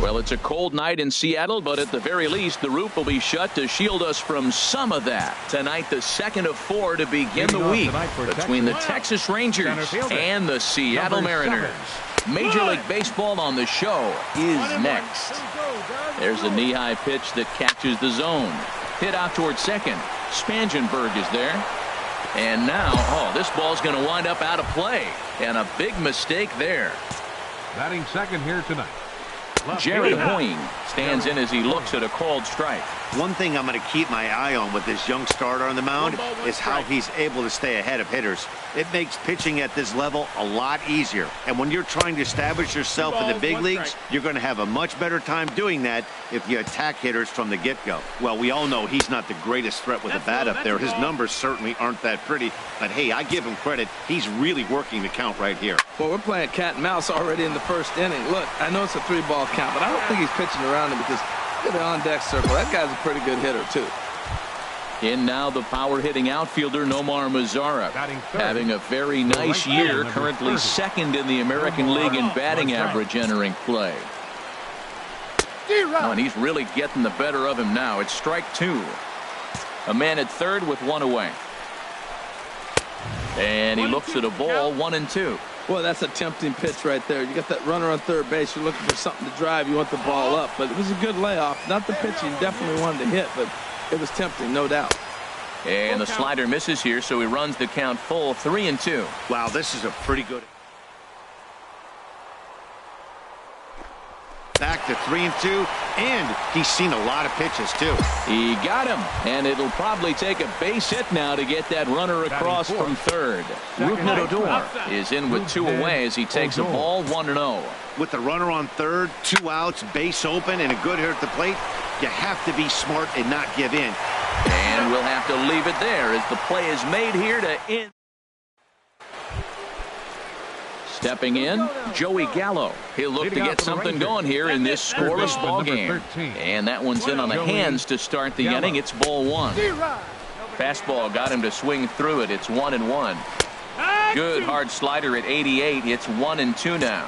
Well, it's a cold night in Seattle, but at the very least, the roof will be shut to shield us from some of that. Tonight, the second of 4 to begin the week between the Texas Rangers and the Seattle Mariners. Major League Baseball on the show is next. There's a knee-high pitch that catches the zone. Hit out towards second. Spangenberg is there. And now, this ball's going to wind up out of play. And a big mistake there. Batting second here tonight, Jerry Hoying stands in as he looks at a called strike. One thing I'm going to keep my eye on with this young starter on the mound is how he's able to stay ahead of hitters. It makes pitching at this level a lot easier. And when you're trying to establish yourself in the big leagues, you're going to have a much better time doing that if you attack hitters from the get-go. Well, we all know he's not the greatest threat with a bat up there. His numbers certainly aren't that pretty. But, hey, I give him credit. He's really working the count right here. Well, we're playing cat and mouse already in the first inning. Look, I know it's a 3-ball count, but I don't think he's pitching around him because look at the on-deck circle. That guy's a pretty good hitter, too. In now the power-hitting outfielder Nomar Mazara, having a very nice year, currently second in the American League in batting average entering play. And he's really getting the better of him now. It's strike 2. A man at third with 1 away. And he looks at a ball, 1-2. Boy, that's a tempting pitch right there. You got that runner on third base. You're looking for something to drive. You want the ball up. But it was a good layoff. Not the pitch he definitely wanted to hit, but it was tempting, no doubt. And the slider misses here, so he runs the count full, 3-2. Wow, this is a pretty good. Back to 3-2, and he's seen a lot of pitches, too. He got him, and it'll probably take a base hit now to get that runner across from third. Rougned Odor is in with 2 away as he takes a ball, 1-0. With the runner on third, 2 outs, base open, and a good hitter at the plate, you have to be smart and not give in. And we'll have to leave it there as the play is made here to end. Stepping in, Joey Gallo. He'll look to get something going here in this scoreless ball game. And that one's in on the hands to start the inning. It's ball 1. Fastball got him to swing through it. It's 1-1. Good hard slider at 88. It's 1-2 now.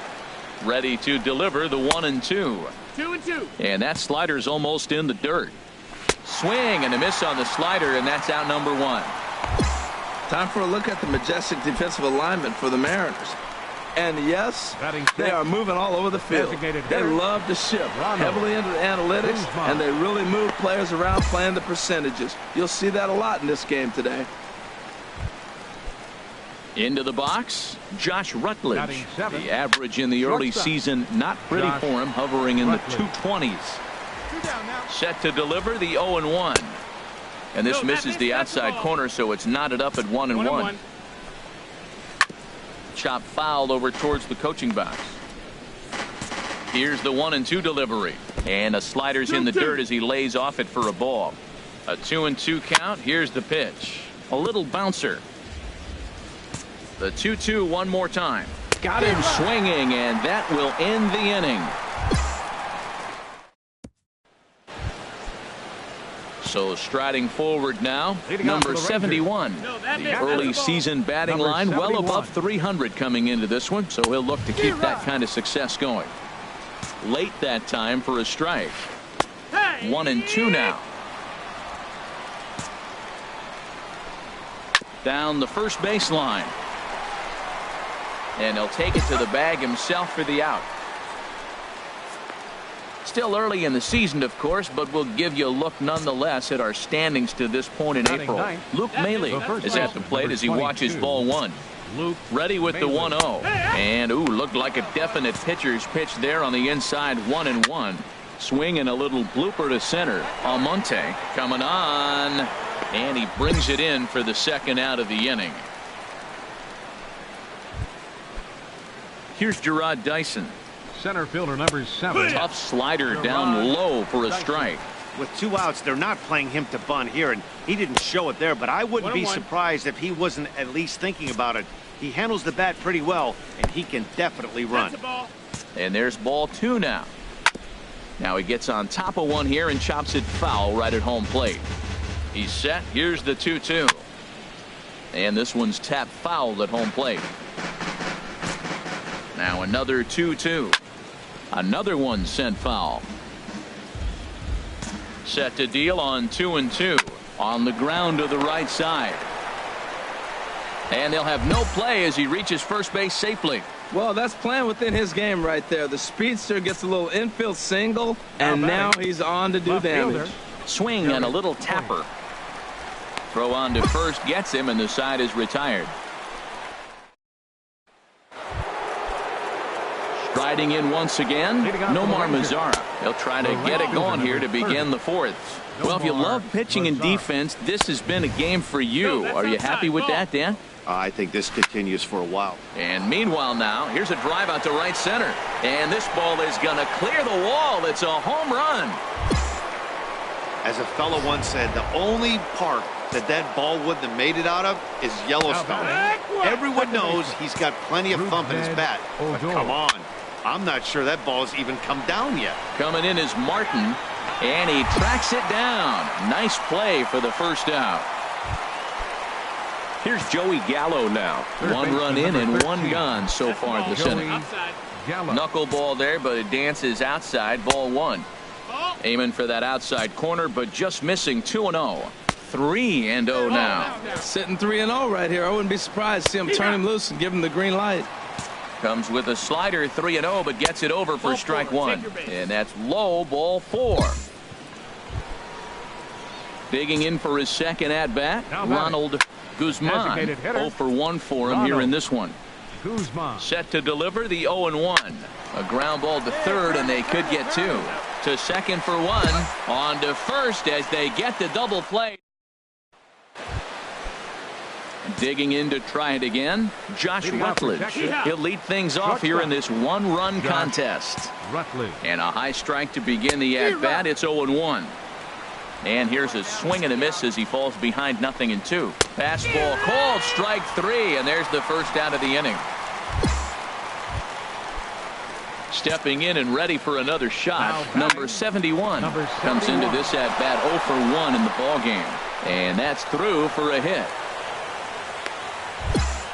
Ready to deliver the 1-2. 2-2. And that slider's almost in the dirt. Swing and a miss on the slider, and that's out number 1. Time for a look at the majestic defensive alignment for the Mariners. And yes, they are moving all over the field. They love to shift heavily into the analytics, and they really move players around playing the percentages. You'll see that a lot in this game today. Into the box, Josh Rutledge. The average in the early season, not pretty for him, hovering in the 220s. Set to deliver the 0-1. And this misses the outside corner, so it's knotted up at 1-1. Chop foul over towards the coaching box. Here's the 1-2 delivery. And a slider's in the dirt as he lays off it for a ball. A 2-2 count. Here's the pitch. A little bouncer. The 2-2 one more time. Got him swinging, and that will end the inning. So striding forward now, number 71. The early season batting line well above 300 coming into this one, so he'll look to keep that kind of success going. Late that time for a strike. 1-2 now. Down the first baseline. And he'll take it to the bag himself for the out. Still early in the season, of course, but we'll give you a look nonetheless at our standings to this point in April. Luke Maile is at the plate as he watches ball 1. Ready with the 1-0. And, looked like a definite pitcher's pitch there on the inside, 1-1. Swing and a little blooper to center. Almonte coming on. And he brings it in for the second out of the inning. Here's Gerard Dyson. Center fielder number 7. Tough slider down low for a strike. With 2 outs, they're not playing him to bunt here, and he didn't show it there, but I wouldn't be surprised if he wasn't at least thinking about it. He handles the bat pretty well, and he can definitely run. And there's ball 2 now. Now he gets on top of one here and chops it foul right at home plate. He's set. Here's the 2-2. And this one's tapped foul at home plate. Now another 2-2. Another one sent foul. Set to deal on 2-2 on the ground to the right side. And they'll have no play as he reaches first base safely. Well, that's playing within his game right there. The speedster gets a little infield single, and now he's on to do damage. Swing and a little tapper. Throw on to first gets him, and the side is retired. Striding in once again, Nomar Mazara. He'll try to get it going here to begin the fourth. Well, if you love pitching and defense, this has been a game for you. Are you happy with that, Dan? I think this continues for a while. And meanwhile now, here's a drive out to right center. And this ball is going to clear the wall. It's a home run. As a fellow once said, the only park that ball wouldn't have made it out of is Yellowstone. Everyone knows he's got plenty of thump in his bat. But come on. I'm not sure that ball's even come down yet. Coming in is Martin, and he tracks it down. Nice play for the first out. Here's Joey Gallo now. One run in and one gone so far this inning. Knuckleball there, but it dances outside. Ball one. Aiming for that outside corner, but just missing. 2-0. 3-0 now. Sitting 3-0 right here. I wouldn't be surprised to see him turn him loose and give him the green light. Comes with a slider, 3-0, but gets it over for strike one. And that's low, ball four. Digging in for his second at-bat, Ronald Guzman. 0 for 1 for him here in this one. Set to deliver the 0-1. A ground ball to third, and they could get two. To second for one. On to first as they get the double play. Digging in to try it again, Josh Rutledge. He'll lead things off here in this one-run contest. And a high strike to begin the at-bat. It's 0-1. And here's a swing and a miss as he falls behind 0-2. Fastball called, strike three, and there's the first out of the inning. Stepping in and ready for another shot, number 71 comes into this at-bat 0 for 1 in the ballgame. And that's through for a hit.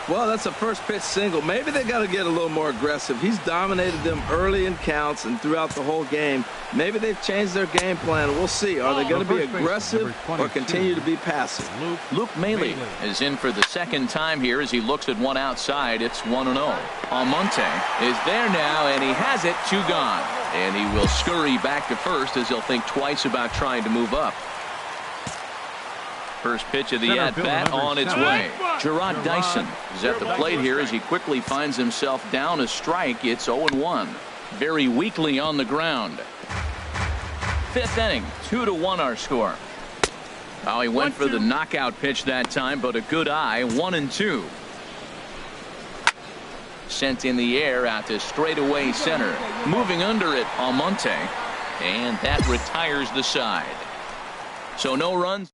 Well, that's a first pitch single. Maybe they got to get a little more aggressive. He's dominated them early in counts and throughout the whole game. Maybe they've changed their game plan. We'll see. Are they going to be aggressive or continue to be passive? Luke Maile is in for the second time here as he looks at one outside. It's 1-0. Almonte is there now, and he has it. 2 gone. And he will scurry back to first as he'll think twice about trying to move up. First pitch of the at-bat on its way. Gerard Dyson is at the plate here as he quickly finds himself down a strike. It's 0-1. Very weakly on the ground. Fifth inning, 2-1 our score. Oh, he went for the knockout pitch that time, but a good eye. 1-2. Sent in the air out to straightaway center. Moving under it, Almonte. And that retires the side. So no runs.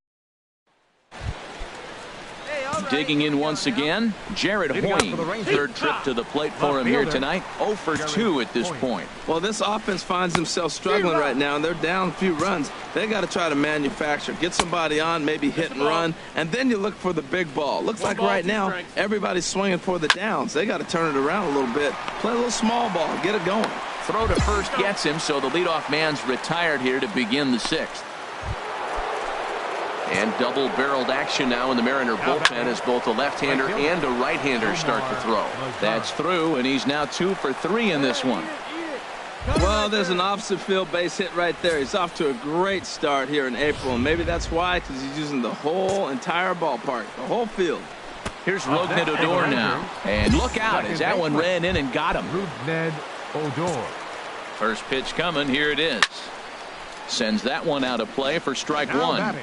Digging in once again, Jared Hoying. Third trip to the plate for him here tonight. 0 for 2 at this point. Well, this offense finds themselves struggling right now, and they're down a few runs. They got to try to manufacture, get somebody on, maybe hit and run, and then you look for the big ball. Looks like right now everybody's swinging for the downs. They got to turn it around a little bit, play a little small ball, get it going. Throw to first gets him, so the leadoff man's retired here to begin the sixth. And double-barreled action now in the Mariner bullpen as both a left-hander and a right-hander start to throw. That's through, and he's now 2 for 3 in this one. Well, there's an opposite field base hit right there. He's off to a great start here in April, and maybe that's why, because he's using the whole entire ballpark, the whole field. Here's Rougned Odor now, and look out as that one ran in and got him. Rougned Odor. First pitch coming, here it is. Sends that one out of play for strike one.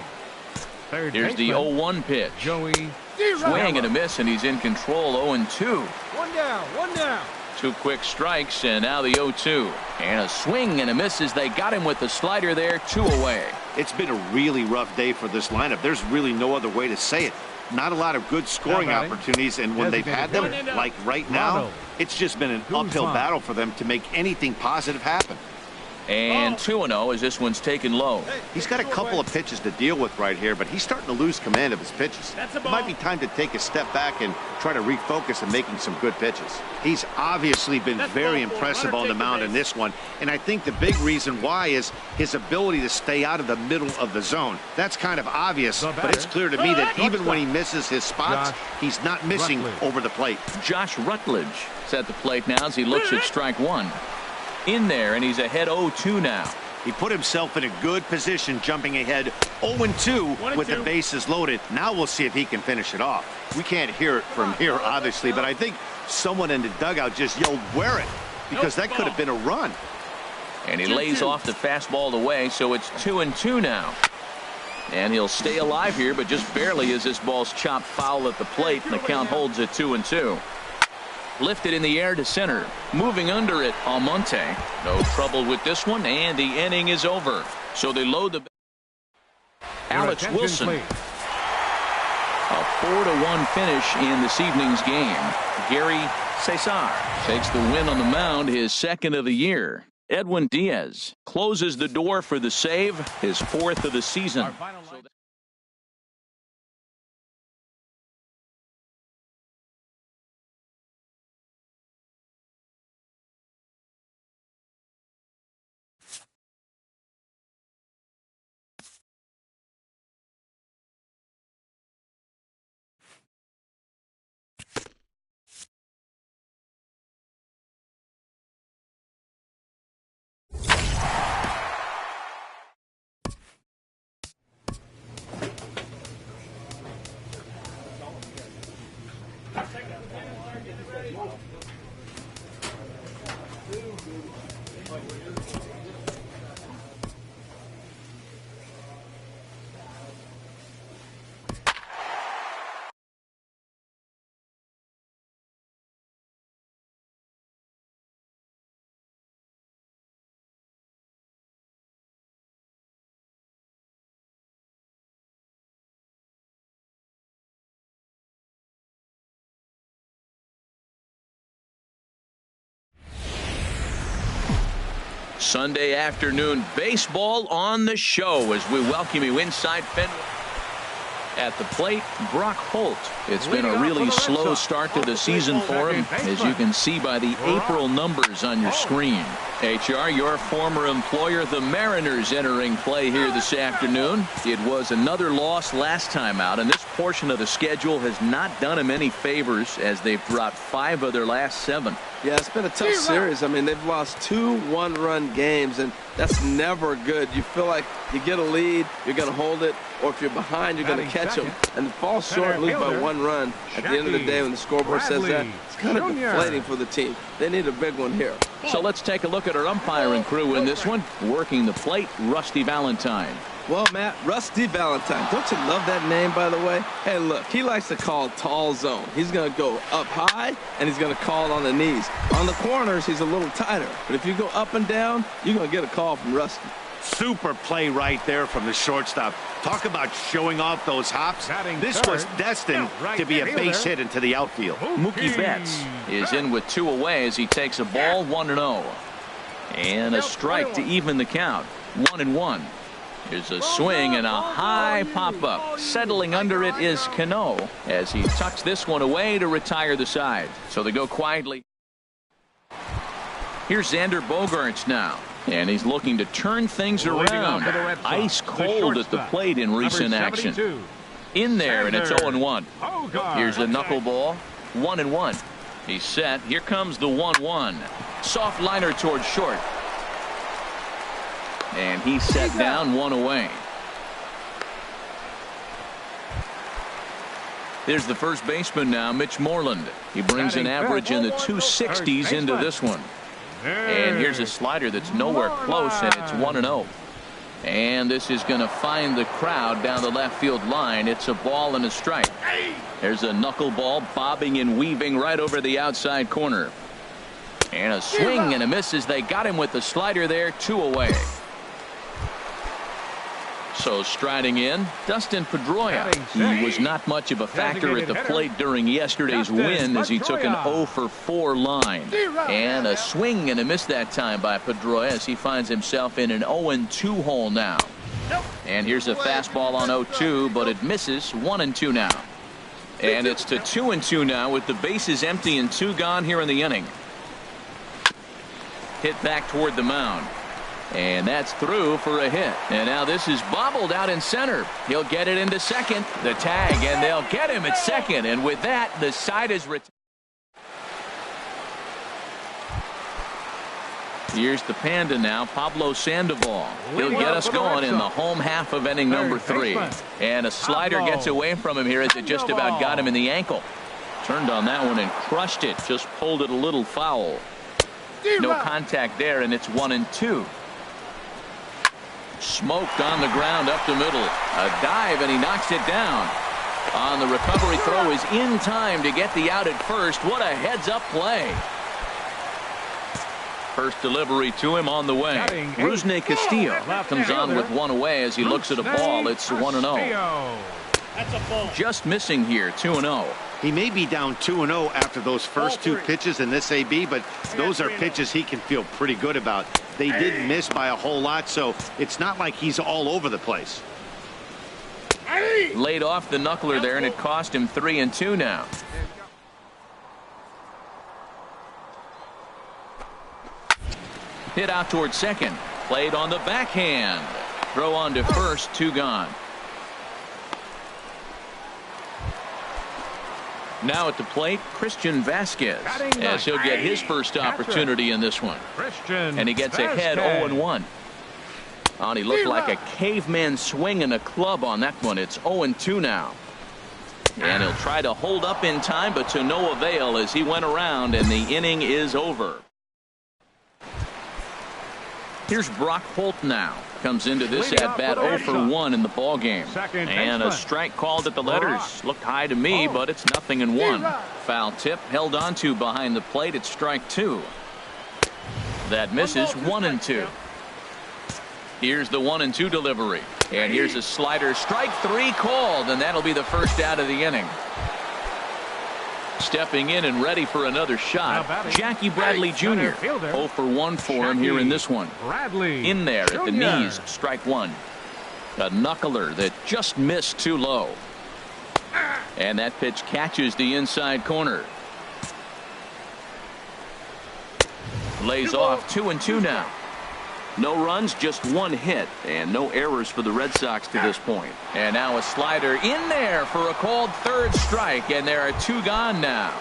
Here's the 0-1 pitch. Swing and a miss, and he's in control. 0-2. One down. 2 quick strikes, and now the 0-2. And a swing and a miss as they got him with the slider there. 2 away. It's been a really rough day for this lineup. There's really no other way to say it. Not a lot of good scoring opportunities, and when they've had them, like right now, it's just been an uphill battle for them to make anything positive happen. And 2-0 as this one's taken low. He's got a couple of pitches to deal with right here, but he's starting to lose command of his pitches. It might be time to take a step back and try to refocus on making some good pitches. He's obviously been very impressive on the mound in this one, and I think the big reason why is his ability to stay out of the middle of the zone. That's kind of obvious, but it's clear to me that even when he misses his spots, he's not missing over the plate. Josh Rutledge is at the plate now as he looks at strike one. In there, and he's ahead 0-2 now. He put himself in a good position, jumping ahead 0-2 with the bases loaded. Now we'll see if he can finish it off. We can't hear it from here, obviously, but I think someone in the dugout just yelled, "Wear it," because that could have been a run. And he lays off the fastball away, so it's 2-2 now. And he'll stay alive here, but just barely as this ball's chopped foul at the plate, and the count holds at 2-2. Lifted in the air to center. Moving under it, Almonte. No trouble with this one, and the inning is over. So they load the... Alex Wilson. A 4-1 finish in this evening's game. Gary Cesar takes the win on the mound, his second of the year. Edwin Diaz closes the door for the save, his fourth of the season. Sunday afternoon baseball on the show as we welcome you inside Fenway. At the plate, Brock Holt. It's been a really slow start to the season for him, as you can see by the April numbers on your screen. HR, your former employer, the Mariners, entering play here this afternoon. It was another loss last time out, and this portion of the schedule has not done him any favors as they've dropped 5 of their last 7. Yeah, it's been a tough series. I mean, they've lost 2 one-run games, and that's never good. You feel like you get a lead, you're going to hold it, or if you're behind, you're going to catch them. And fall short, lose by 1 run. At the end of the day, when the scoreboard says that, it's kind of deflating for the team. They need a big one here. So let's take a look at our umpiring crew in this one. Working the plate, Rusty Valentine. Well, Matt, Rusty Valentine. Don't you love that name, by the way? Hey, look, he likes to call tall zone. He's going to go up high, and he's going to call on the knees. On the corners, he's a little tighter. But if you go up and down, you're going to get a call from Rusty. Super play right there from the shortstop. Talk about showing off those hops. This was destined to be a base hit into the outfield. Mookie Betts is in with 2 away as he takes a ball 1-0. And a strike to even the count. 1-1. Here's a swing and a high pop-up. Settling under it is Cano as he tucks this one away to retire the side. So they go quietly. Here's Xander Bogaerts now. And he's looking to turn things around. Ice cold at the plate in recent action. In there, and it's 0-1. Here's the knuckleball. 1-1. He's set. Here comes the 1-1. Soft liner towards short. And he's set down, 1 away. There's the first baseman now, Mitch Moreland. He brings an average in the 260s into this one. And here's a slider that's nowhere close, and it's 1-0. And this is going to find the crowd down the left field line. It's a ball and a strike. There's a knuckleball bobbing and weaving right over the outside corner. And a swing and a miss as they got him with the slider there, 2 away. So striding in, Dustin Pedroia. He was not much of a factor at the plate during yesterday's win as he took an 0 for 4 line. And a swing and a miss that time by Pedroia as he finds himself in an 0-2 hole now. And here's a fastball on 0-2, but it misses. 1-2 now. And it's to 2-2 now with the bases empty and 2 gone here in the inning. Hit back toward the mound. And that's through for a hit. And now this is bobbled out in center. He'll get it into second. The tag, and they'll get him at second. And with that, the side is retired. Here's the Panda now, Pablo Sandoval. He'll get us going in the home half of inning number 3. And a slider gets away from him here as it just about got him in the ankle. Turned on that one and crushed it. Just pulled it a little foul. No contact there, and it's 1-2. Smoked on the ground up the middle. A dive, and he knocks it down. On the recovery throw is in time to get the out at first. What a heads-up play. First delivery to him on the way. Rusney Castillo comes on with one away as he looks at a ball. It's 1-0. Just missing here, 2-0. He may be down 2-0 after those first 2 pitches in this AB, but those are pitches he can feel pretty good about. They did miss by a whole lot, so it's not like he's all over the place. Laid off the knuckler there, and it cost him 3-2 now. Hit out towards second. Played on the backhand. Throw on to first, 2 gone. Now at the plate, Christian Vasquez, as he'll get his first opportunity in this one. And he gets ahead 0-1. He looked like a caveman swinging a club on that one. It's 0-2 now. And he'll try to hold up in time, but to no avail as he went around, and the inning is over. Here's Brock Holt now. Comes into this at bat 0 for 1 in the ball game. And a strike called at the letters. Looked high to me, but it's 0-1. Foul tip held on to behind the plate. It's strike 2. That misses. 1-2. Here's the 1-2 delivery. And here's a slider. Strike 3 called, and that'll be the first out of the inning. Stepping in and ready for another shot, Jackie Bradley Jr. 0 for 1 for him here in this one. In there at the knees, strike 1. A knuckler that just missed too low. And that pitch catches the inside corner. Lays off. 2-2 now. No runs, just 1 hit, and no errors for the Red Sox to this point. And now a slider in there for a called 3rd strike, and there are 2 gone now.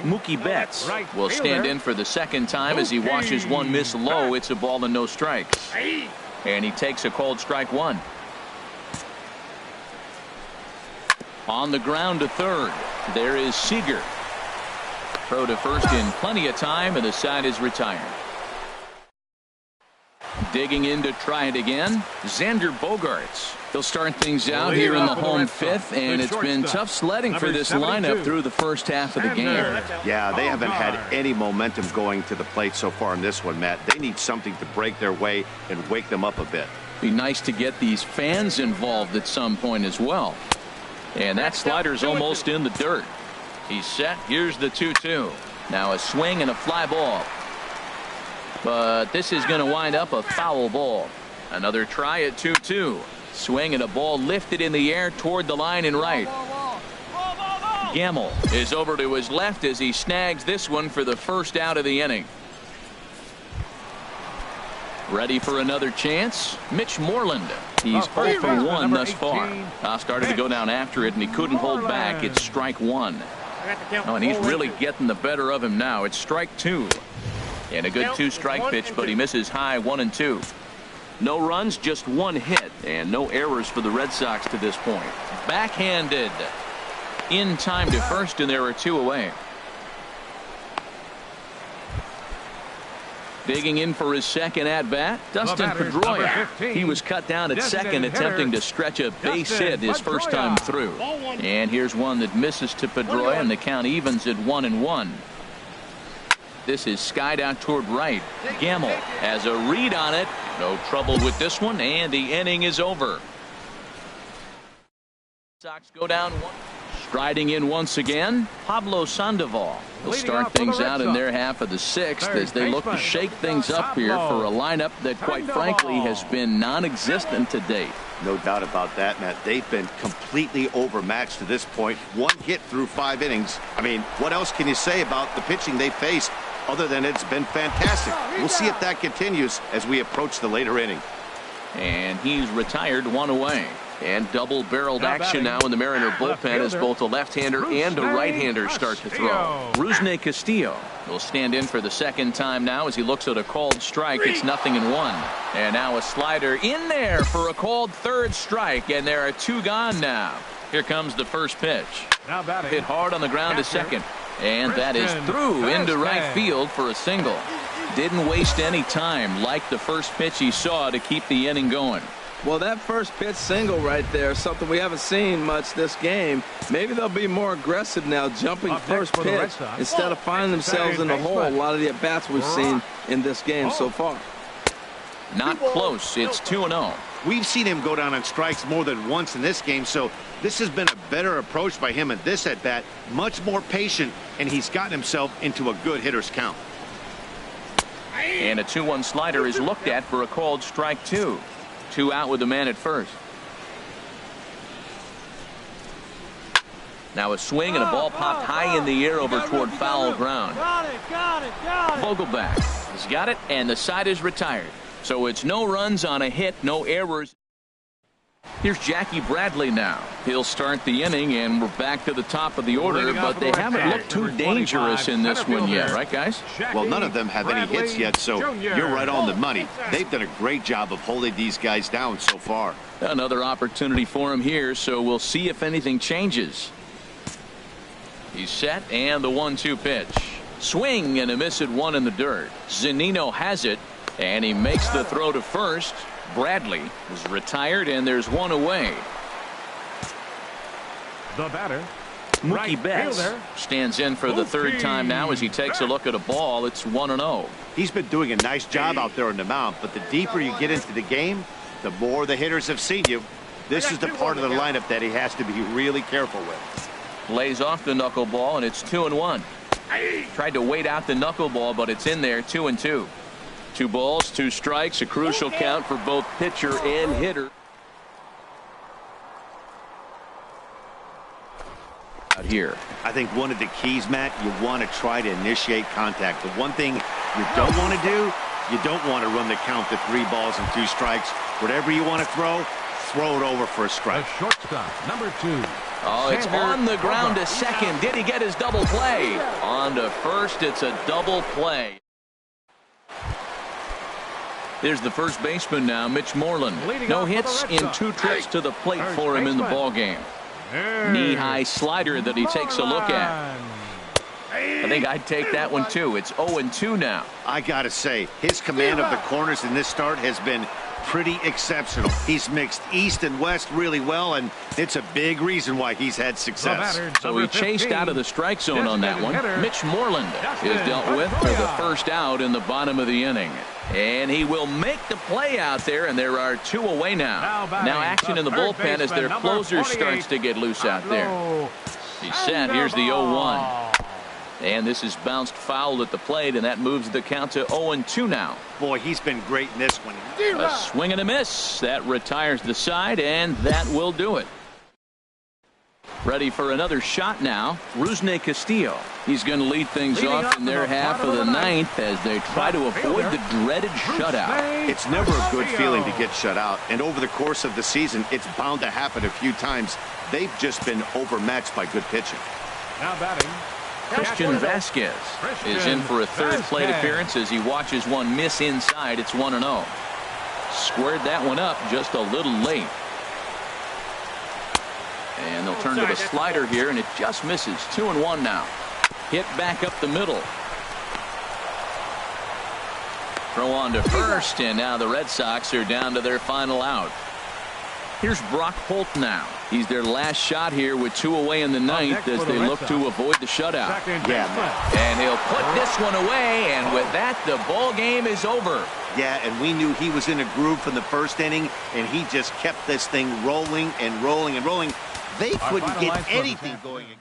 Mookie Betts will stand in for the 2nd time as he watches one miss low. It's a ball and no strikes. And he takes a called strike 1. On the ground to 3rd. There is Seager. Throw to first in plenty of time, and the side is retired. Digging in to try it again, Xander Bogaerts. He'll start things out here in the home 5th, and it's been tough sledding for this lineup through the first half of the game. Yeah, they haven't had any momentum going to the plate so far in this one, Matt. They need something to break their way and wake them up a bit. Be nice to get these fans involved at some point as well. And that slider's almost in the dirt. He's set. Here's the 2-2. Now a swing and a fly ball. But this is going to wind up a foul ball. Another try at 2-2. Swing and a ball lifted in the air toward the line and right. Gamble is over to his left as he snags this one for the first out of the inning. Ready for another chance? Mitch Moreland. He's 0 for 1 thus far. Started to go down after it, and he couldn't hold back. It's strike 1. Oh, and he's really getting the better of him now. It's strike 2. And a good 2-strike pitch, but he misses high 1-2. No runs, just 1 hit, and no errors for the Red Sox to this point. Backhanded. In time to first, and there are 2 away. Digging in for his 2nd at-bat, Dustin Pedroia. He was cut down at 2nd, attempting to stretch a base hit his first time through. And here's one that misses to Pedroia, and the count evens at 1-1. This is skied out toward right. Gamble has a read on it. No trouble with this one, and the inning is over. Sox go down one. Striding in once again, Pablo Sandoval. He'll start things out in their half of the sixth as they look to shake things up here for a lineup that, quite frankly, has been non-existent to date. No doubt about that, Matt. They've been completely overmatched to this point. One hit through 5 innings. I mean, what else can you say about the pitching they faced other than it's been fantastic? We'll see if that continues as we approach the later inning. And he's retired, 1 away. And double-barreled action now in the Mariner bullpen as both a left-hander and a right-hander start to throw. Rusney Castillo will stand in for the second time now as he looks at a called strike. It's 0-1. And now a slider in there for a called third strike, and there are 2 gone now. Here comes the first pitch. Hit hard on the ground to second. And that is through into right field for a single. Didn't waste any time like the first pitch he saw to keep the inning going. Well, that first pitch single right there is something we haven't seen much this game. Maybe they'll be more aggressive now, jumping first pitch instead of finding themselves in the hole. A lot of the at-bats we've seen in this game so far. Not close. It's 2-0. We've seen him go down on strikes more than once in this game, so this has been a better approach by him at this at-bat. Much more patient, and he's gotten himself into a good hitter's count. And a 2-1 slider is looked at for a called strike 2. 2 out with the man at first. Now a swing and a ball popped high in the air over toward foul ground. Got it. Vogelback has got it, and the side is retired. So it's no runs on a hit, no errors. Here's Jackie Bradley now. He'll start the inning, and we're back to the top of the order, but they haven't looked too dangerous in this one yet, right, guys? Well, none of them have any hits yet, so you're right on the money. They've done a great job of holding these guys down so far. Another opportunity for him here, so we'll see if anything changes. He's set, and the 1-2 pitch. Swing and a miss at 1 in the dirt. Zunino has it, and he makes the throw to first. Bradley is retired, and there's 1 away. The batter, Mookie Betts stands in for the third time now as he takes a look at a ball. It's 1-0. He's been doing a nice job out there on the mound, but the deeper you get into the game, the more the hitters have seen you. This is the part of the lineup that he has to be really careful with. Lays off the knuckleball, and it's 2-1. Tried to wait out the knuckleball, but it's in there, 2-2. 2 balls, 2 strikes, a crucial count for both pitcher and hitter. Out here. I think one of the keys, Matt, you want to try to initiate contact. The one thing you don't want to do, you don't want to run the count to 3 balls and 2 strikes. Whatever you want to throw it over for a strike. The shortstop, number 2. Oh, it's on the ground to second. Did he get his double play? On to first, it's a double play. There's the first baseman now, Mitch Moreland. No hits in 2 trips to the plate for him in the ballgame. Knee-high slider that he takes a look at. I think I'd take that one too. It's 0-2 now. I gotta say, his command of the corners in this start has been pretty exceptional. He's mixed east and west really well, and it's a big reason why he's had success. So he chased out of the strike zone on that one. Mitch Moreland is dealt with for the first out in the bottom of the inning. And he will make the play out there, and there are 2 away now. Now action in the bullpen as their closer starts to get loose out there. He's set. Here's the 0-1. And this is bounced foul at the plate, and that moves the count to 0-2 now. Boy, he's been great in this one. A swing and a miss. That retires the side, and that will do it. Ready for another shot now. Rusney Castillo. He's going to lead things off in their half of the 9th as they try to avoid the dreaded shutout. It's never a good feeling to get shut out, and over the course of the season, it's bound to happen a few times. They've just been overmatched by good pitching. Now batting, Christian Vasquez is in for a third plate appearance as he watches one miss inside. It's 1-0. Squared that one up just a little late. And they'll turn to the slider here, and it just misses. 2-1 now. Hit back up the middle. Throw on to first, and now the Red Sox are down to their final out. Here's Brock Holt now. He's their last shot here with 2 away in the ninth as they look to avoid the shutout. And he'll put this one away, and with that, the ball game is over. Yeah, and we knew he was in a groove from the first inning, and he just kept this thing rolling and rolling and rolling. They couldn't get anything going against.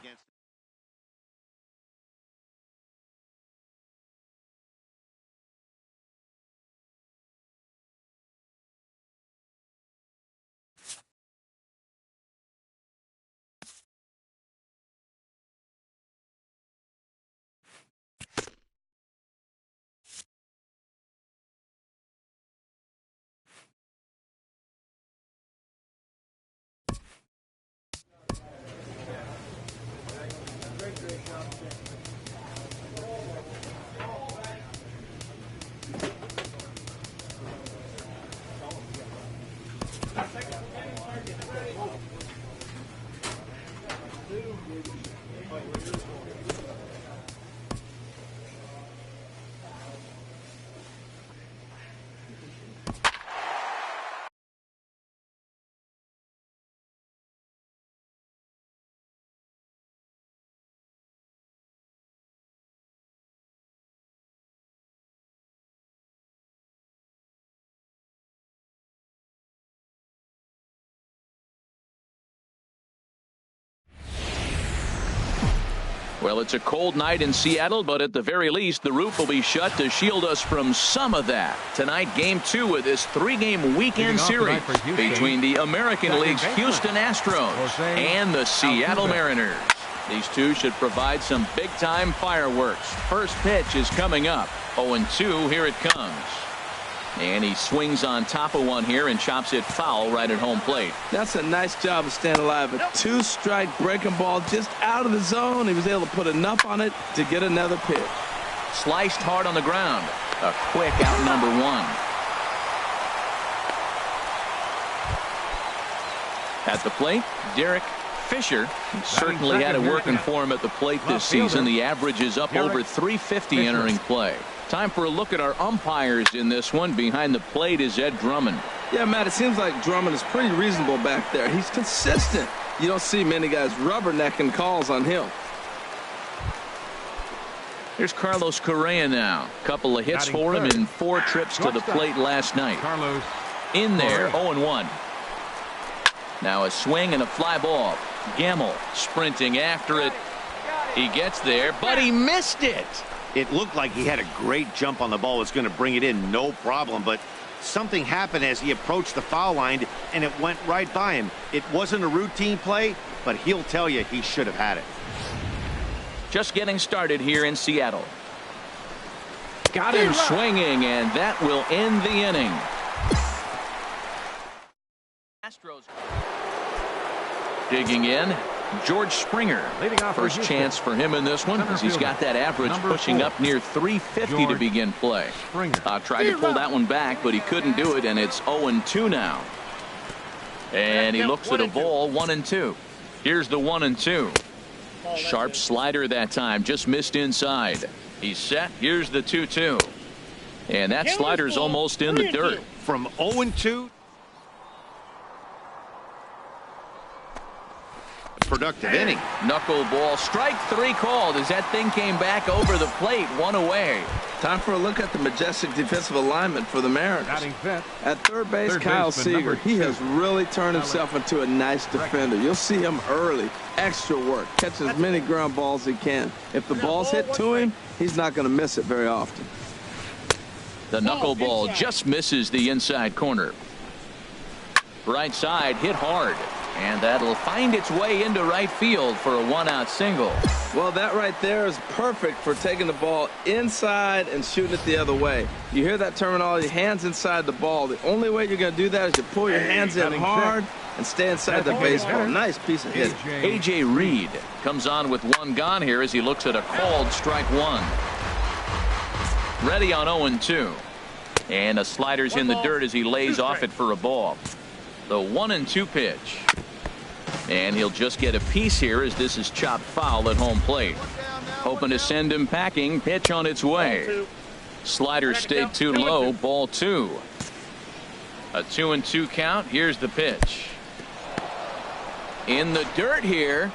Well, it's a cold night in Seattle, but at the very least, the roof will be shut to shield us from some of that. Tonight, Game 2 of this 3-game weekend series between the American League's Houston Astros and the Seattle Mariners. These two should provide some big-time fireworks. First pitch is coming up. 0-2, here it comes. And he swings on top of one here and chops it foul right at home plate. That's a nice job of staying alive. A 2-strike breaking ball just out of the zone. He was able to put enough on it to get another pitch. Sliced hard on the ground. A quick out number 1. At the plate, Derek Fisher. He certainly had it working for him at the plate this season. The average is up over 350 entering play. Time for a look at our umpires in this one. Behind the plate is Ed Drummond. Yeah, Matt, it seems like Drummond is pretty reasonable back there. He's consistent. You don't see many guys rubbernecking calls on him. Here's Carlos Correa now. Couple of hits for him in 4 trips to the plate last night. In there, 0-1. Now a swing and a fly ball. Gamble sprinting after it. He gets there, but he missed it. It looked like he had a great jump on the ball. Was going to bring it in, no problem. But something happened as he approached the foul line, and it went right by him. It wasn't a routine play, but he'll tell you he should have had it. Just getting started here in Seattle. Got him swinging, and that will end the inning. Astros digging in. George Springer. First chance for him in this one because he's got that average pushing up near 350 to begin play. Tried to pull that one back, but he couldn't do it, and it's 0-2 now. And he looks at a ball, 1-2. Here's the 1-2. Sharp slider that time, just missed inside. He's set. Here's the 2-2. And that slider's almost in the dirt. From 0-2. Productive inning. Knuckleball, strike 3 called as that thing came back over the plate, 1 away. Time for a look at the majestic defensive alignment for the Mariners. At third base, Kyle Seager. He has really turned himself into a nice defender. You'll see him early. Extra work. Catches as many ground balls as he can. If the ball's hit to him, he's not going to miss it very often. The knuckleball just misses the inside corner. Right side, hit hard. And that'll find its way into right field for a 1-out single. Well, that right there is perfect for taking the ball inside and shooting it the other way. You hear that terminology, hands inside the ball. The only way you're going to do that is to pull your hands in hard and stay inside the baseball. Nice piece of hit. A.J. Reed comes on with 1 gone here as he looks at a called strike 1. Ready on 0-2. And a slider's in the dirt as he lays off it for a ball. The 1-2 pitch. And he'll just get a piece here as this is chopped foul at home plate. Hoping to send him packing. Pitch on its way. Slider stayed too low. Ball 2. A 2-2 count. Here's the pitch. in the dirt here.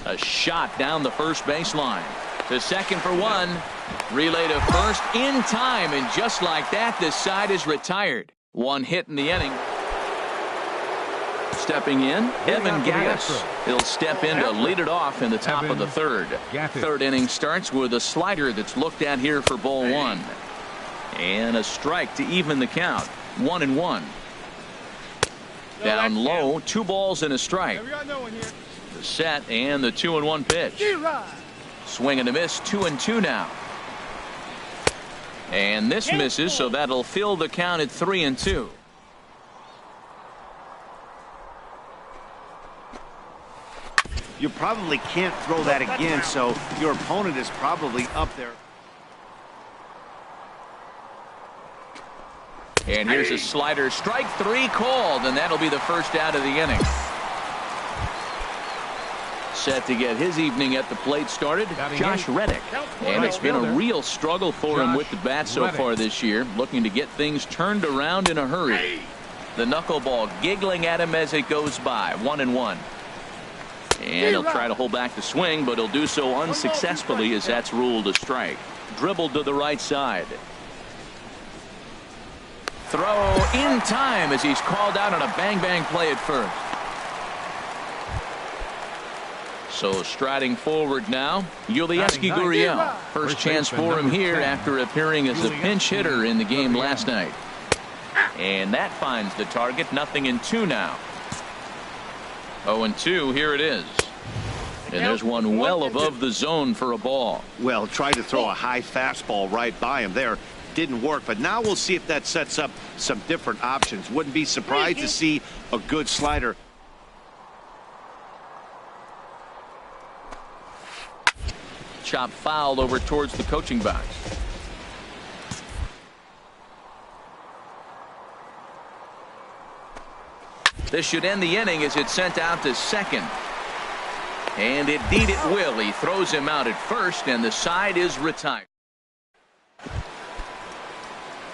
A shot down the first baseline. To second for one. Relay to first in time, and just like that, the side is retired. One hit in the inning. Stepping in, Evan Gattis. He'll step in to lead it off in the top of the third. Third inning starts with a slider that's looked at here for ball one. And a strike to even the count. 1-1. Down low, 2 balls and a strike. The set and the 2-1 pitch. Swing and a miss, 2-2 now. And this misses, so that'll fill the count at 3-2. You probably can't throw that again, so your opponent is probably up there. And here's a slider, strike 3 called, and that'll be the first out of the inning. Set to get his evening at the plate started, Josh Reddick. And it's been a real struggle for him with the bat so far this year, looking to get things turned around in a hurry. The knuckleball giggling at him as it goes by. 1-1. And he'll try to hold back the swing, but he'll do so unsuccessfully as that's ruled a strike. Dribbled to the right side. Throw in time as he's called out on a bang-bang play at first. So striding forward now, Yulieski Gurriel. First chance for him here after appearing as a pinch hitter in the game last night. And that finds the target. 0-2 now. 0-2, here it is. And there's one well above the zone for a ball. Well, tried to throw a high fastball right by him there. Didn't work, but now we'll see if that sets up some different options. Wouldn't be surprised to see a good slider. Chop foul over towards the coaching box. This should end the inning as it's sent out to second. And indeed it will. He throws him out at first, and the side is retired.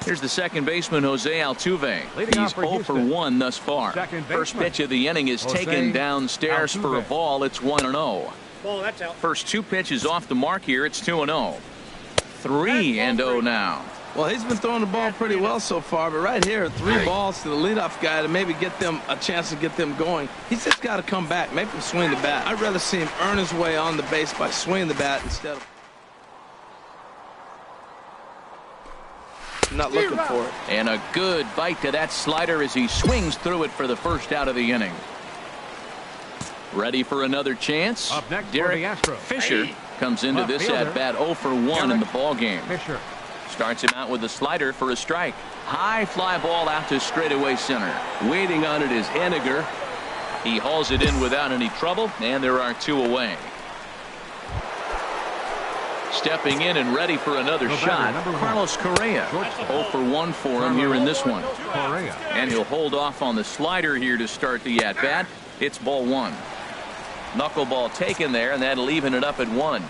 Here's the second baseman, Jose Altuve. He's 0 for 1 thus far. First pitch of the inning is taken downstairs for a ball. It's 1-0. First 2 pitches off the mark here. It's 2-0. 3-0 now. Well, he's been throwing the ball pretty well so far, but right here, 3 balls to the leadoff guy to maybe get them a chance to get them going. He's just got to come back, make him swing the bat. I'd rather see him earn his way on the base by swinging the bat instead of not looking for it. And a good bite to that slider as he swings through it for the first out of the inning. Ready for another chance? Up next, Derek Fisher comes into this at bat 0 for 1 in the ball game. Starts him out with a slider for a strike. High fly ball out to straightaway center. Waiting on it is Henniger. He hauls it in without any trouble, and there are 2 away. Stepping in and ready for another shot, Carlos Correa. 0 for 1 for him here in this one. And he'll hold off on the slider here to start the at-bat. It's ball 1. Knuckleball taken there, and that'll even it up at 1.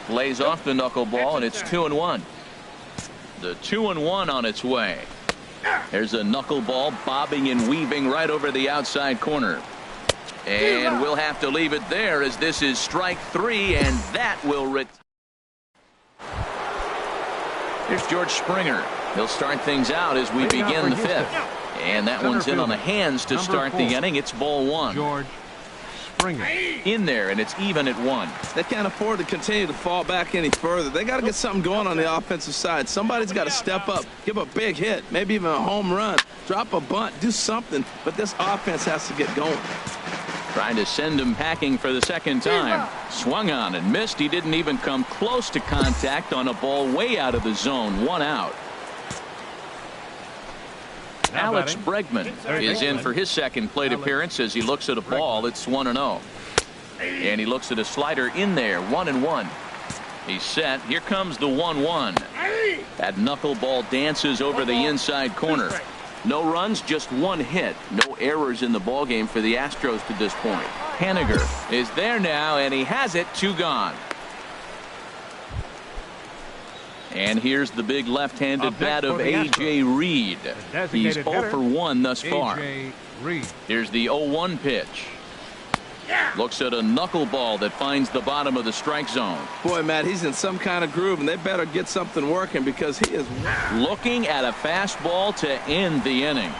Lays off the knuckleball, and it's 2-1. The 2-1 on its way. There's a knuckleball bobbing and weaving right over the outside corner. And we'll have to leave it there as this is strike 3, and that will retire. Here's George Springer. He'll start things out as we begin the 5th. And that one's in on the hands to start the inning. It's ball 1. George Springer. In there, and it's even at 1. They can't afford to continue to fall back any further. They got to get something going on the offensive side. Somebody's got to step up, give a big hit, maybe even a home run, drop a bunt, do something. But this offense has to get going. Trying to send him packing for the second time. Swung on and missed. He didn't even come close to contact on a ball way out of the zone. 1 out. Alex Bregman is in for his second plate appearance as he looks at a ball. It's 1-0. And he looks at a slider in there. 1-1. He's set. Here comes the 1-1. That knuckleball dances over the inside corner. No runs, just 1 hit. No errors in the ballgame for the Astros to this point. Henniger is there now, and he has it. 2 gone. And here's the big left-handed bat of A.J. Reed. He's 0 for 1 thus far. Here's the 0-1 pitch. Looks at a knuckleball that finds the bottom of the strike zone. Boy, Matt, he's in some kind of groove, and they better get something working because he is looking at a fastball to end the inning.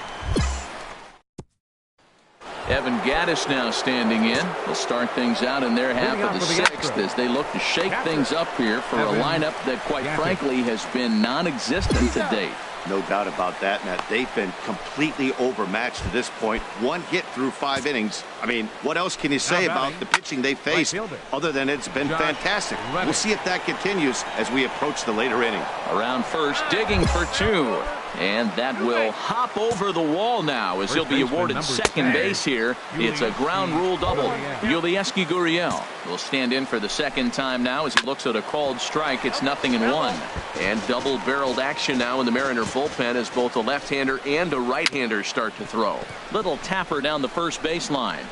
Evan Gaddis now standing in. They'll start things out in their half of the sixth as they look to shake things up here for a lineup that, quite frankly, has been non-existent to date. No doubt about that, Matt. They've been completely overmatched to this point. 1 hit through 5 innings. I mean, what else can you say about the pitching they faced other than it's been fantastic? We'll see if that continues as we approach the later inning. Around first, digging for 2. And that will hop over the wall now as he'll be awarded second base here. It's a ground rule double. Yulieski Gurriel will stand in for the second time now as he looks at a called strike. It's 0-1. And double-barreled action now in the Mariner bullpen as both a left-hander and a right-hander start to throw. Little tapper down the first baseline.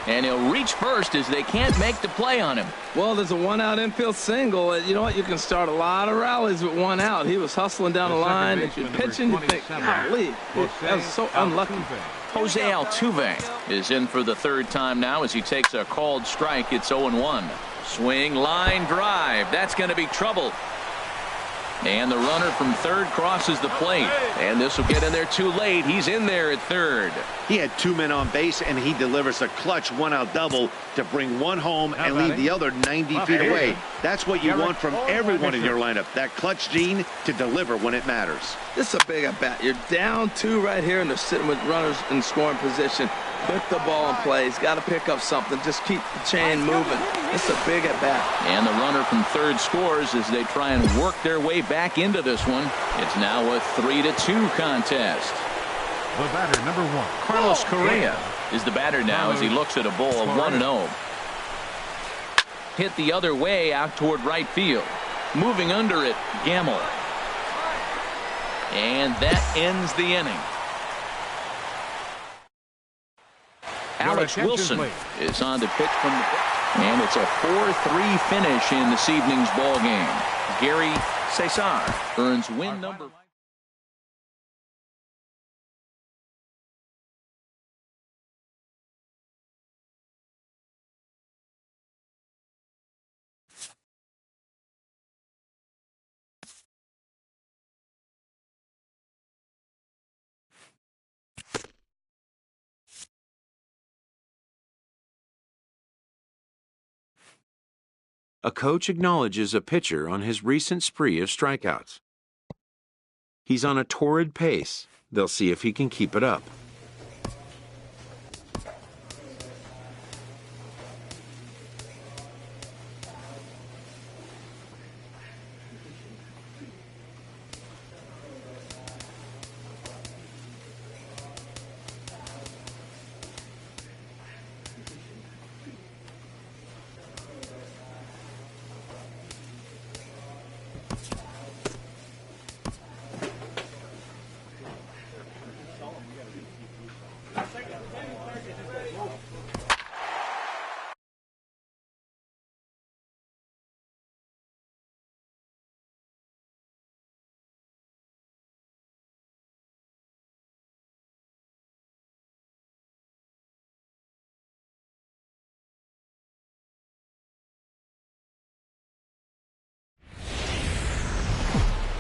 And he'll reach first as they can't make the play on him. Well, there's a 1-out infield single. You know what? You can start a lot of rallies with 1 out. He was hustling down the line. If you're pitching, you think, golly, that was so unlucky. Jose Altuve is in for the third time now as he takes a called strike. It's 0-1. Swing, line, drive. That's going to be trouble. And the runner from third crosses the plate. And this will get in there too late. He's in there at third. He had 2 men on base, and he delivers a clutch 1-out double to bring 1 home and leave the other 90 feet away. That's what you want from everyone in your lineup, that clutch gene to deliver when it matters. This is a big at-bat. You're down 2 right here, and they're sitting with runners in scoring position. Put the ball in play. He's got to pick up something. Just keep the chain moving. It's a big at-bat. And the runner from third scores as they try and work their way back into this one. It's now a 3-2 contest. The batter, number 1. Carlos Correa is the batter now as he looks at a ball of 1-0. Hit the other way out toward right field. Moving under it, Gamble. And that ends the inning. Alex Wilson is on to pitch from the bench. And it's a 4-3 finish in this evening's ball game. Gary Cesar earns win number. A coach acknowledges a pitcher on his recent spree of strikeouts. He's on a torrid pace. They'll see if he can keep it up.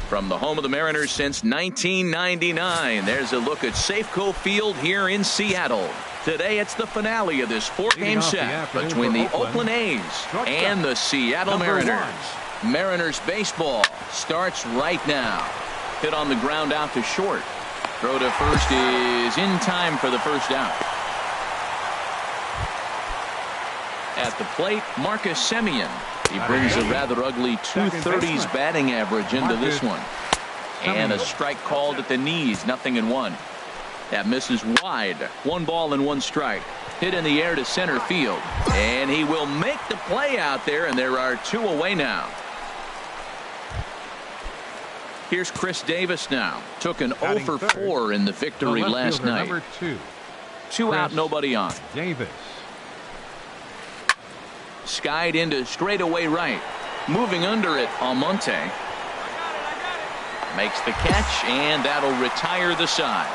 From the home of the Mariners since 1999, there's a look at Safeco Field here in Seattle. Today it's the finale of this 4-game set between the Oakland A's and the Seattle Mariners. Mariners baseball starts right now. Hit on the ground out to short. Throw to first is in time for the first out. At the plate, Marcus Semien. He brings a rather ugly 230s batting average into this one. And a strike called at the knees, 0-1. That misses wide. 1 ball and 1 strike. Hit in the air to center field. And he will make the play out there, and there are 2 away now. Here's Chris Davis now. Took an 0 for 4 in the victory last night. Number 2 out, nobody on. Davis. Skied into straightaway right. Moving under it, Almonte. Makes the catch, and that'll retire the side.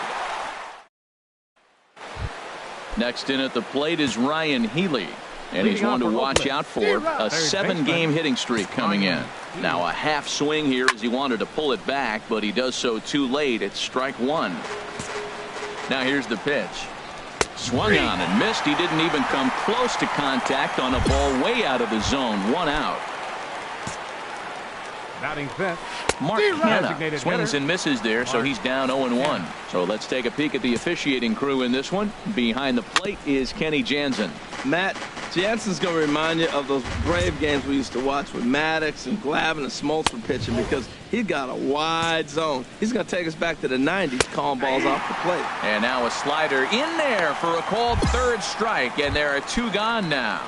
Next in at the plate is Ryan Healy, and he's one to watch out for. A 7-game hitting streak coming in. Now a half swing here as he wanted to pull it back, but he does so too late. It's strike one. Now here's the pitch. Swung on and missed. He didn't even come close to contact on a ball way out of the zone. One out. Batting fifth. Mark Hanna swings and misses there, so he's down 0-1. So let's take a peek at the officiating crew in this one. Behind the plate is Kenny Jansen. Matt, Jansen's going to remind you of those Brave games we used to watch with Maddox and Glavine and Smoltz were pitching, because he's got a wide zone. He's going to take us back to the 90s, calling balls off the plate. And now a slider in there for a called third strike, and there are 2 gone now.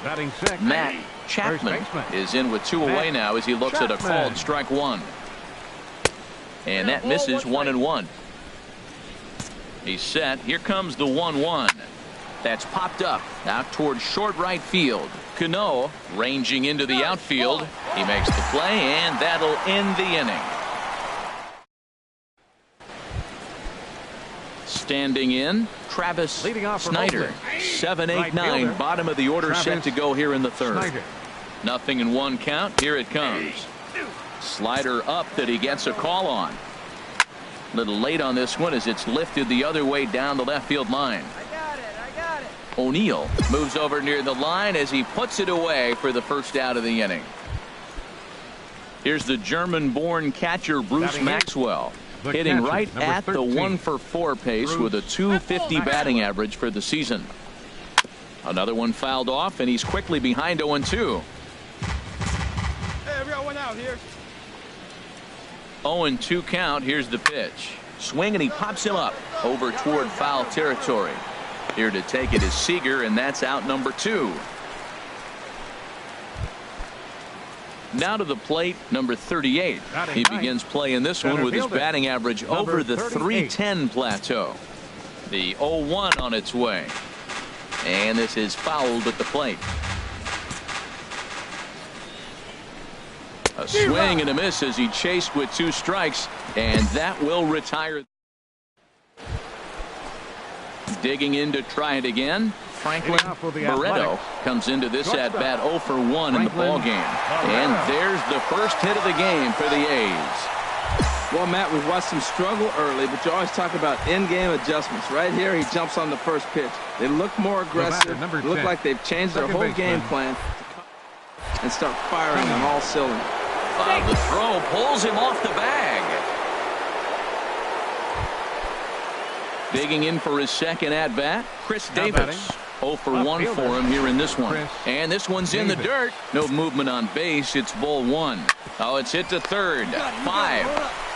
Batting sixth. Matt Chapman is in with 2 away now as he looks at a called strike one. And that misses 1-1. He's set. Here comes the 1-1. That's popped up out towards short right field. Cano ranging into the outfield. He makes the play, and that'll end the inning. Standing in, Travis Snyder. 7, 8, 9, bottom of the order, set to go here in the third. Nothing in 1 count. Here it comes. Slider up that he gets a call on. A little late on this one as it's lifted the other way down the left field line. I got it. O'Neill moves over near the line as he puts it away for the first out of the inning. Here's the German-born catcher Bruce Maxwell, hitting right at the 1-for-4 pace with a .250 batting average for the season. Another one fouled off, and he's quickly behind 0-2. Hey, we got one out here. 0-2 count. Here's the pitch. Swing, and he pops him up over toward foul territory. Here to take it is Seager, and that's out number 2. Now to the plate, number 38. He begins play in this one with his batting average over the 310 plateau. The 0-1 on its way. And this is fouled at the plate. A swing and a miss as he chased with 2 strikes, and that will retire. Digging in to try it again. Franklin Barreto comes into this at bat 0-for-1 in the ball game. And there's the first hit of the game for the A's. Well, Matt, we've watched him struggle early, but you always talk about in-game adjustments. Right here, he jumps on the first pitch. They look more aggressive. Look like they've changed their whole game plan and start firing on all cylinders. The throw pulls him off the bag. Digging in for his second at-bat, Chris Davis. 0-for-1 for him here in this one. And this one's in the dirt. No movement on base. It's ball 1. Oh, it's hit to third. 5,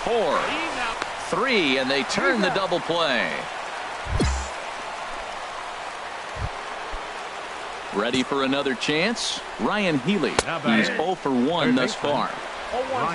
4, 3, and they turn the double play. Ready for another chance? Ryan Healy. He's 0-for-1 thus far.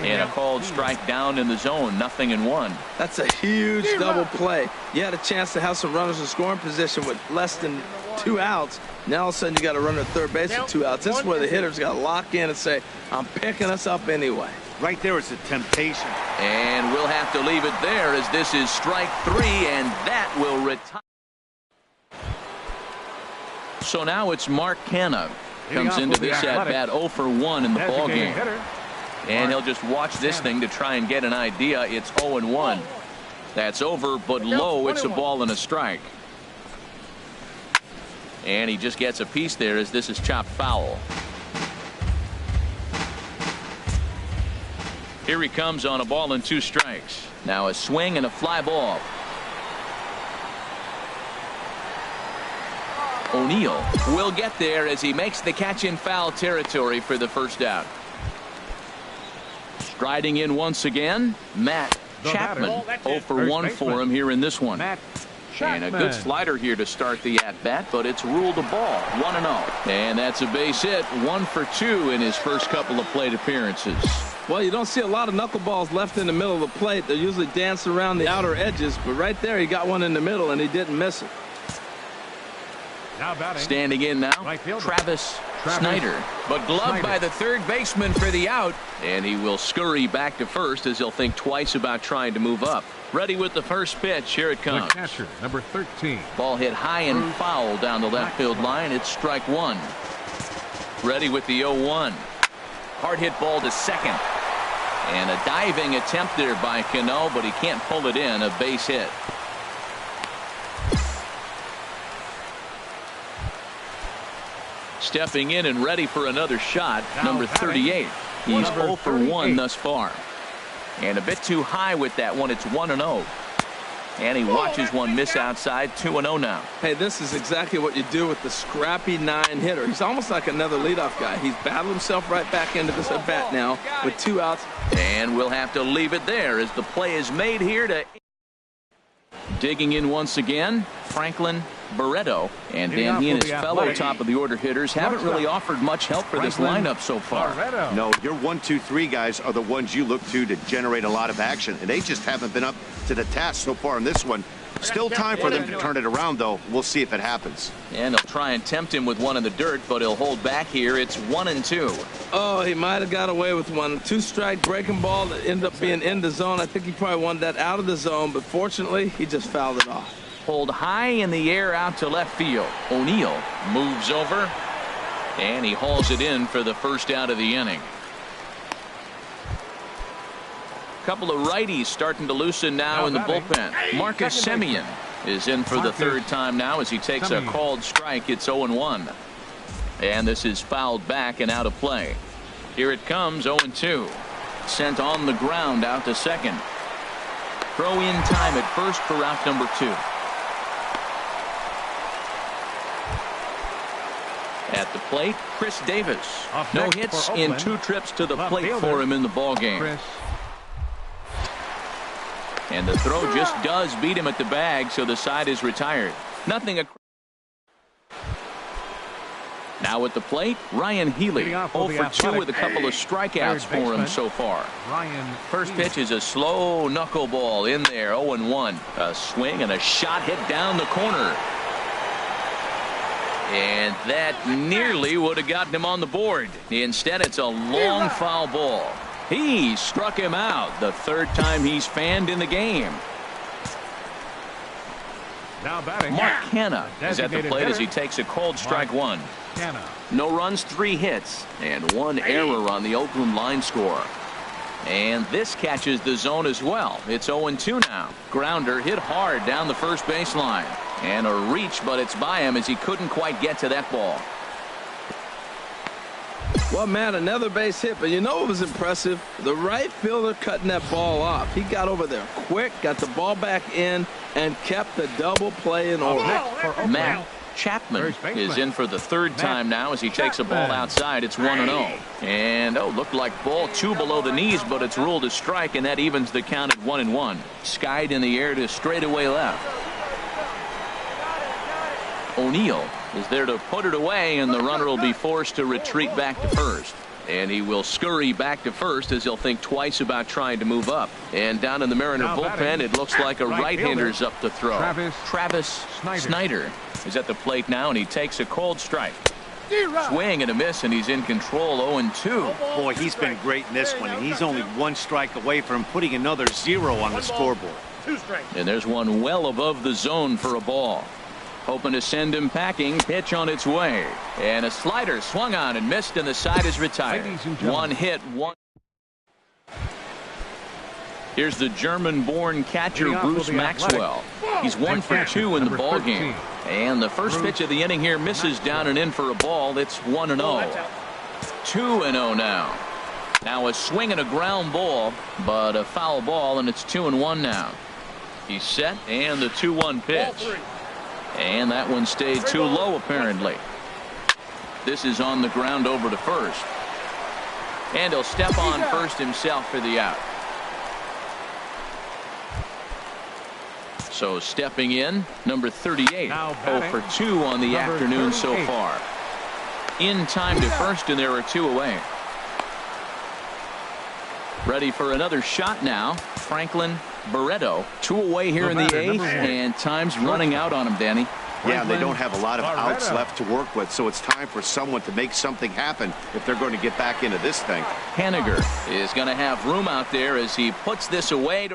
And a called strike down in the zone. 0-1. That's a huge double play. You had a chance to have some runners in scoring position with less than 2 outs. Now all of a sudden you got to run at third base with 2 outs. This is where the hitter's got to lock in and say, I'm picking us up anyway. Right there is a temptation. And we'll have to leave it there as this is strike 3, and that will retire. So now it's Mark Hanna. Comes into this at-bat 0-for-1 in the ballgame. And he'll just watch this thing to try and get an idea. It's 0-1. That's over, but low. It's a ball and a strike. And he just gets a piece there as this is chopped foul. Here he comes on a ball and 2 strikes. Now a swing and a fly ball. O'Neill will get there as he makes the catch in foul territory for the first out. Striding in once again, Matt Chapman. 0-for-1 for him here in this one. And a good slider here to start the at-bat, but it's ruled a ball. 1-0. And that's a base hit. 1-for-2 in his first couple of plate appearances. Well, you don't see a lot of knuckleballs left in the middle of the plate. They usually dance around the outer edges, but right there he got one in the middle and he didn't miss it. Now batting. Standing in now, Travis Snyder, but gloved by the third baseman for the out, and he will scurry back to first as he'll think twice about trying to move up. Ready with the first pitch. Here it comes. The catcher, number 13. Ball hit high and foul down the left field line. It's strike one. Ready with the 0-1. Hard hit ball to second. And a diving attempt there by Cano, but he can't pull it in. A base hit. Stepping in and ready for another shot, number 38. He's 0 for 1 thus far. And a bit too high with that one. It's 1-0. And he watches one miss outside. 2-0 now. Hey, this is exactly what you do with the scrappy 9-hitter. He's almost like another leadoff guy. He's battled himself right back into this at bat now with 2 outs. And we'll have to leave it there as the play is made here to digging in once again, Franklin Barreto. And Dan, he and his fellow top of the order hitters haven't really offered much help for this lineup so far. No, your 1, 2, 3 guys are the ones you look to generate a lot of action, and they just haven't been up to the task so far in this one. Still time for them to turn it around, though. We'll see if it happens. And they'll try and tempt him with one in the dirt, but he'll hold back here. It's 1-2. Oh, he might have got away with one. 2-strike breaking ball that ended up being in the zone. I think he probably wanted that out of the zone, but fortunately, he just fouled it off. Pulled high in the air out to left field. O'Neill moves over, and he hauls it in for the first out of the inning. Couple of righties starting to loosen now in the bullpen. Marcus Semien is in for the third time now as he takes a called strike. It's 0-1. And this is fouled back and out of play. Here it comes, 0-2. Sent on the ground out to second. Throw in time at first for out number 2. At the plate, Chris Davis. No hits in 2 trips to the plate for him in the ball game. And the throw just does beat him at the bag, so the side is retired. Nothing. Now at the plate, Ryan Healy. 0 for 2 with a couple of strikeouts for him so far. First pitch is a slow knuckleball in there, 0-1. A swing and a shot hit down the corner. And that nearly would have gotten him on the board. Instead, it's a long foul ball. He struck him out the third time he's fanned in the game. Now batting. Mark Hanna is at the plate as he takes a cold strike 1. No runs, 3 hits, and 1 error on the Oakland line score. And this catches the zone as well. It's 0-2 now. Grounder hit hard down the first baseline. And a reach, but it's by him as he couldn't quite get to that ball. Well, man, another base hit, but you know what was impressive? The right fielder cutting that ball off. He got over there quick, got the ball back in, and kept the double play in order. Matt Chapman is in for the third time now as he takes a ball outside. It's 1-0. And, looked like ball 2 below the knees, but it's ruled a strike, and that evens the count at 1-1. Skied in the air to straightaway left. O'Neill is there to put it away, and the runner will be forced to retreat back to first. And he will scurry back to first as he'll think twice about trying to move up. And down in the Mariner bullpen, it looks like a right-hander's up to throw. Travis Snyder is at the plate now, and he takes a cold strike. Swing and a miss, and he's in control, 0-2. Boy, he's been great in this one, and he's only 1 strike away from putting another 0 on the scoreboard. And there's one well above the zone for a ball. Hoping to send him packing. Pitch on its way. And a slider swung on and missed, and the side is retired. 1 hit, 1. Here's the German-born catcher Bruce Maxwell. He's 1 for 2 in the ball game. And the first pitch of the inning here misses down and in for a ball. It's 1-0. 2-0 now. Now a swing and a ground ball, but a foul ball, and it's 2-1 now. He's set, and the 2-1 pitch. And that one stayed too low, apparently. This is on the ground over to first. And he'll step on first himself for the out. So stepping in, number 38. 0 for 2 on the afternoon so far. In time to first, and there are 2 away. Ready for another shot now. Franklin Barreto. 2 away here in the 8th, and time's running out on him, Danny. Yeah, they don't have a lot of outs left to work with, so it's time for someone to make something happen if they're going to get back into this thing. Haniger is going to have room out there as he puts this away.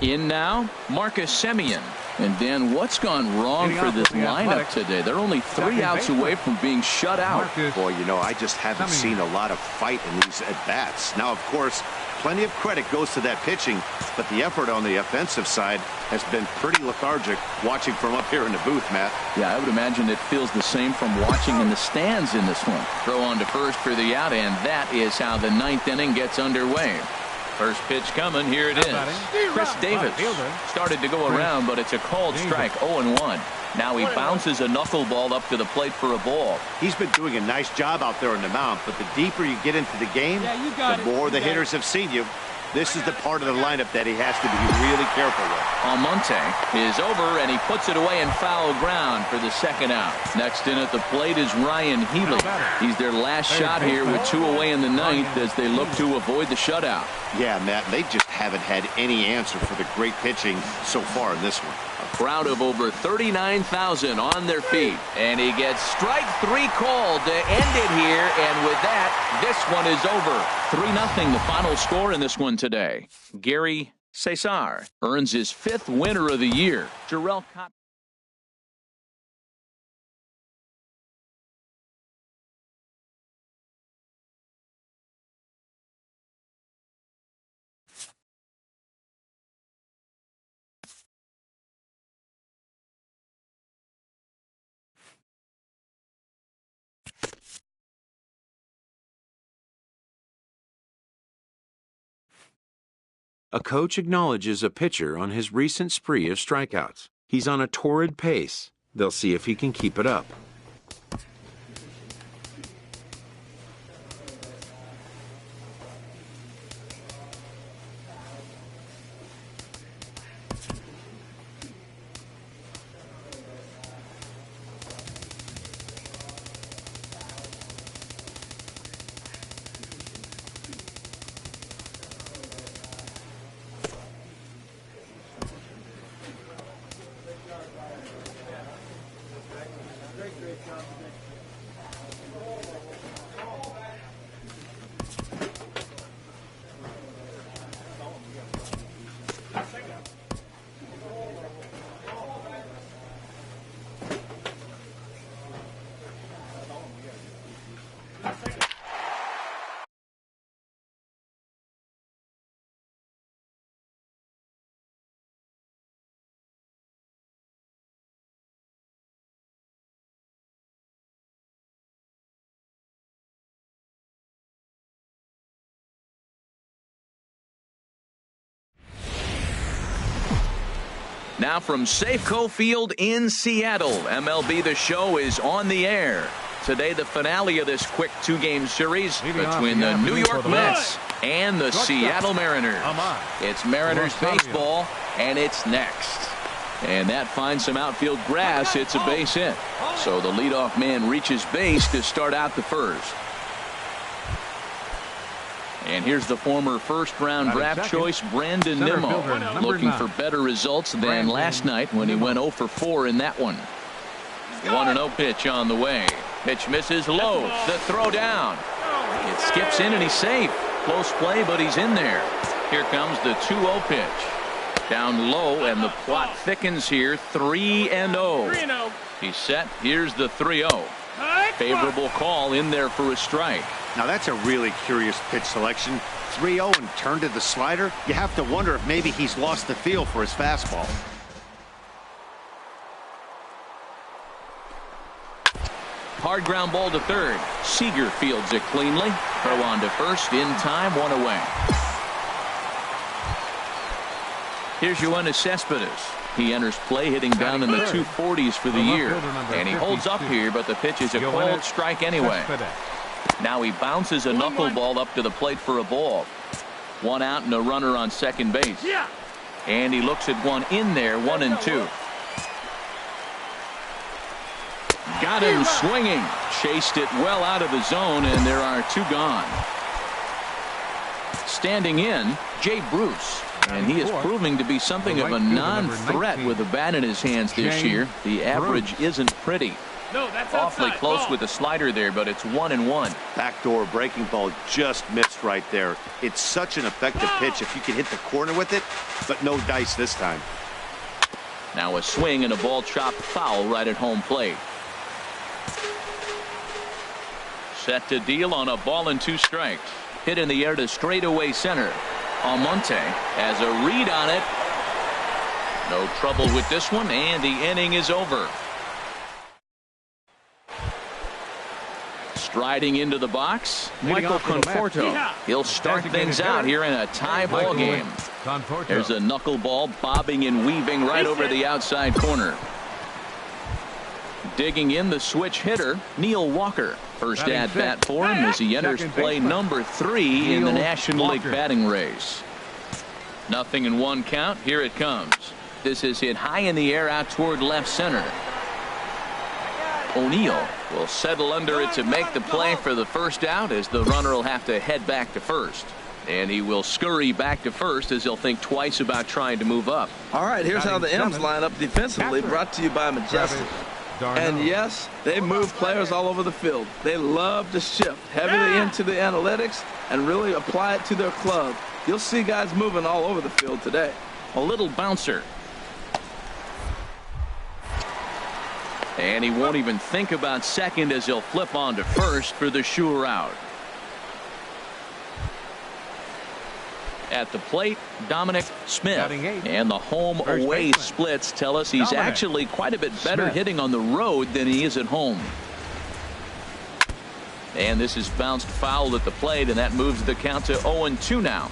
In now, Marcus Semien. And Dan, what's gone wrong for this lineup today? They're only 3 outs away from being shut out. Boy, you know, I just haven't seen a lot of fight in these at-bats. Now, of course, plenty of credit goes to that pitching, but the effort on the offensive side has been pretty lethargic watching from up here in the booth, Matt. Yeah, I would imagine it feels the same from watching in the stands in this one. Throw on to first for the out, and that is how the 9th inning gets underway. First pitch coming, here it is. Chris Davis started to go around, but it's a called strike, 0-1. Now he bounces a knuckleball up to the plate for a ball. He's been doing a nice job out there on the mound, but the deeper you get into the game, the more the hitters have seen you. This is the part of the lineup that he has to be really careful with. Almonte is over, and he puts it away in foul ground for the second out. Next in at the plate is Ryan Healy. He's their last shot here with 2 away in the 9th as they look to avoid the shutout. Yeah, Matt, they just haven't had any answer for the great pitching so far in this one. A crowd of over 39,000 on their feet. And he gets strike 3 called to end it here. And with that, this one is over. 3-0 the final score in this one today. Gary Cesar earns his 5th winner of the year. Jarrell Cott. A coach acknowledges a pitcher on his recent spree of strikeouts. He's on a torrid pace. They'll see if he can keep it up. Now from Safeco Field in Seattle, MLB The Show is on the air. Today, the finale of this quick 2-game series between the New York Mets and the Seattle Mariners. It's Mariners baseball, and it's next. And that finds some outfield grass. It's a base hit. So the leadoff man reaches base to start out the first. And here's the former first-round draft choice, Brandon Nimmo, looking for better results than last night when he went 0 for 4 in that one. 1-0 pitch on the way. Pitch misses low. The throw down. It skips in and he's safe. Close play, but he's in there. Here comes the 2-0 pitch. Down low, and the plot thickens here. 3-0. He's set. Here's the 3-0. Favorable call in there for a strike. Now that's a really curious pitch selection. 3-0 and turned to the slider. You have to wonder if maybe he's lost the feel for his fastball. Hard ground ball to third. Seager fields it cleanly. Throw on to first in time, 1 away. Here's Yoenis Cespedes. He enters play hitting down in the 240s for the year. And he holds up here, but the pitch is a cold strike anyway. Now he bounces a knuckleball up to the plate for a ball. 1 out and a runner on second base. And he looks at one in there, 1-2. Got him swinging. Chased it well out of the zone, and there are 2 gone. Standing in, Jay Bruce. And he is proving to be something of a non-threat with the bat in his hands this year. The average isn't pretty. No, that's Awfully outside. close Ball. with the slider there, but it's 1-1. Backdoor breaking ball just missed right there. It's such an effective pitch if you can hit the corner with it, but no dice this time. Now a swing and a ball chopped foul right at home plate. Set to deal on a ball and 2 strikes. Hit in the air to straightaway center. Almonte has a read on it. No trouble with this one, and the inning is over. Striding into the box, Michael Conforto. He'll start things out here in a tie ball game. There's a knuckleball bobbing and weaving right over the outside corner. Digging in the switch hitter, Neil Walker. First at bat for him as he enters play number 3 in the National League batting race. 0-1 count. Here it comes. This is hit high in the air out toward left center. O'Neill will settle under it to make the play for the first out, as the runner will have to head back to first. And he will scurry back to first as he'll think twice about trying to move up. All right, here's how the M's line up defensively, brought to you by Majestic. And yes, they move players all over the field. They love to shift heavily into the analytics and really apply it to their club. You'll see guys moving all over the field today. A little bouncer. And he won't even think about second as he'll flip on to first for the sure out. At the plate, Dominic Smith. And the home-away splits tell us he's actually quite a bit better hitting on the road than he is at home. And this is bounced foul at the plate, and that moves the count to 0-2 now.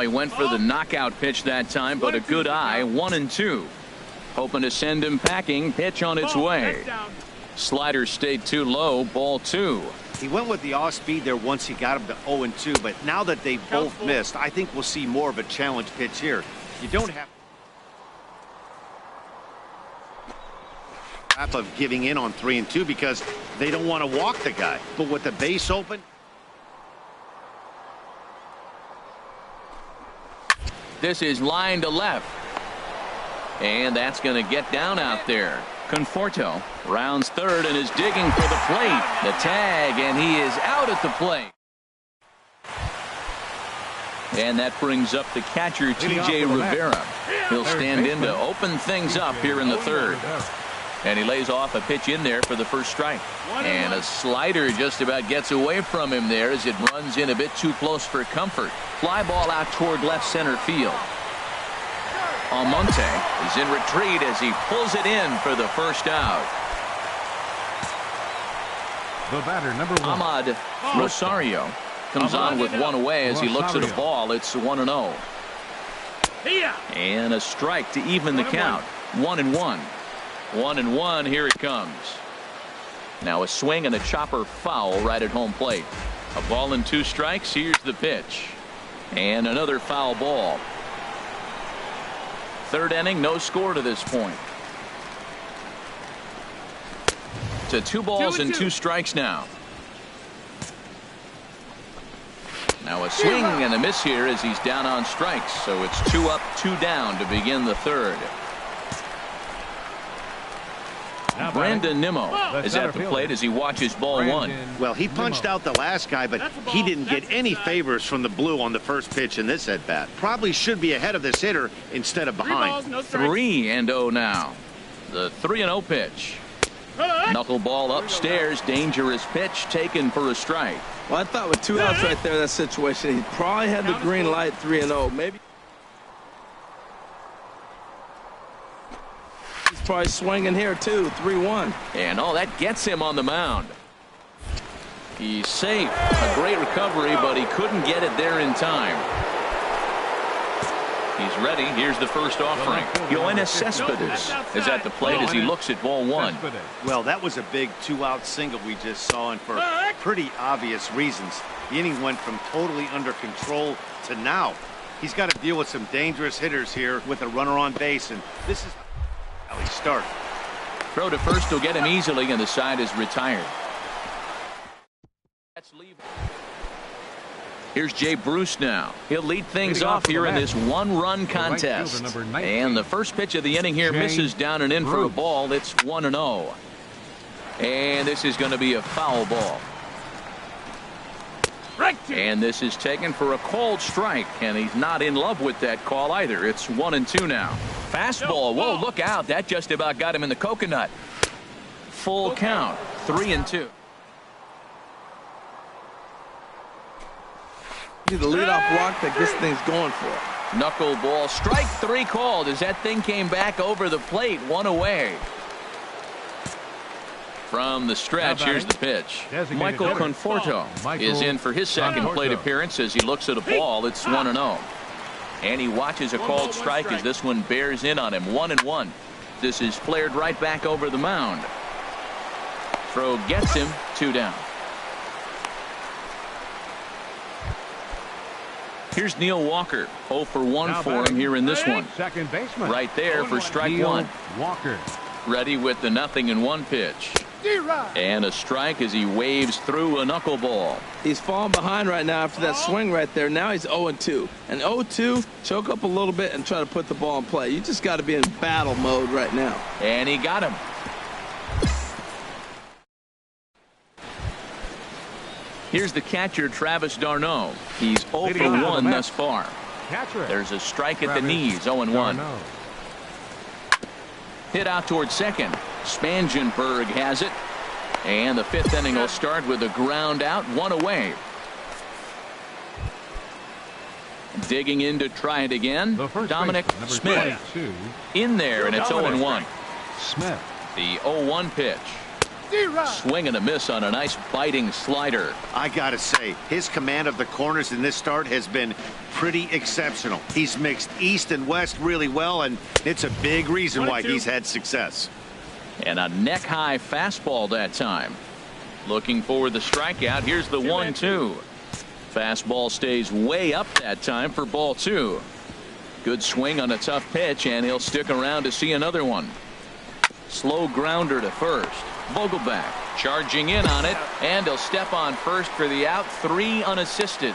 He went for the knockout pitch that time, but a good eye, 1-2. Hoping to send him packing. Pitch on its way. Slider stayed too low. Ball 2. He went with the off speed there once he got him to 0-2, but now that they've both missed, I think we'll see more of a challenge pitch here. You don't have of giving in on 3-2 because they don't want to walk the guy. But with the base open, this is line to left. And that's going to get down out there. Conforto rounds third and is digging for the plate. The tag, and he is out at the plate. And that brings up the catcher, T.J. Rivera. He'll stand in to open things up here in the third. And he lays off a pitch in there for the first strike. And a slider just about gets away from him there as it runs in a bit too close for comfort. Fly ball out toward left center field. Almonte is in retreat as he pulls it in for the first out. The batter, number 1. Ahmad Rosario comes on with one away as he looks at a ball. It's 1-0. And a strike to even the count. 1-1. 1-1. Here it comes. Now a swing and a chopper foul right at home plate. A ball and 2 strikes. Here's the pitch. And another foul ball. Third inning, no score to this point. To 2 balls and 2 strikes now. Now a swing and a miss here as he's down on strikes. So it's 2 up, 2 down to begin the third. Brandon Nimmo is at the plate as he watches ball 1. well, he punched out the last guy, but he didn't get any favors from the blue on the first pitch in this at-bat. Probably should be ahead of this hitter instead of behind. 3-0 now. The 3-0 pitch. Knuckleball upstairs. Dangerous pitch taken for a strike. Well, I thought with 2 outs right there in that situation, he probably had the green light. 3-0. Maybe he's probably swinging here too. 3-1. And that gets him on the mound. He's safe. A great recovery, but he couldn't get it there in time. He's ready. Here's the first offering. Yoenis Cespedes is at the plate as he looks at ball 1. Well, that was a big 2-out single we just saw, and for pretty obvious reasons. The inning went from totally under control to now. He's got to deal with some dangerous hitters here with a runner on base, and this is how he starts. Throw to first will get him easily, and the side is retired. Here's Jay Bruce now. He'll lead things off here in this one-run contest. And the first pitch of the inning here misses down and in for a ball. It's 1-0. And this is going to be a foul ball. And this is taken for a called strike, and he's not in love with that call either. It's 1-2 now. Fastball. Whoa, look out. That just about got him in the coconut. Full count. 3-2. The leadoff walk that gets things going for it. Knuckleball. Strike 3 called as that thing came back over the plate. 1 away. From the stretch, here's the pitch. Michael Conforto is in for his second plate appearance as he looks at a ball. It's 1-0. And he watches a called strike as this one bears in on him. 1-1. This is flared right back over the mound. Throw gets him. 2 down. Here's Neil Walker. 0 for 1 for him here in this one. Second baseman. Right there for strike 1. Walker. Ready with the 0-1 pitch. And a strike as he waves through a knuckleball. He's falling behind right now after that swing right there. Now he's 0-2. And 0-2, choke up a little bit and try to put the ball in play. You just got to be in battle mode right now. And he got him. Here's the catcher, Travis d'Arnaud. He's 0 for 1 thus far. There's a strike at the knees, 0-1. Hit out towards second. Spangenberg has it. And the 5th inning will start with a ground out, 1 away. Digging in to try it again. Dominic Smith. In there, and it's 0-1. Smith. The 0-1 pitch. Swing and a miss on a nice biting slider. I gotta say, his command of the corners in this start has been pretty exceptional. He's mixed east and west really well, and it's a big reason why he's had success. And a neck-high fastball that time. Looking for the strikeout. Here's the 1-2. Fastball stays way up that time for ball 2. Good swing on a tough pitch, and he'll stick around to see another one. Slow grounder to first. Vogelback charging in on it, and he'll step on first for the out. 3 unassisted.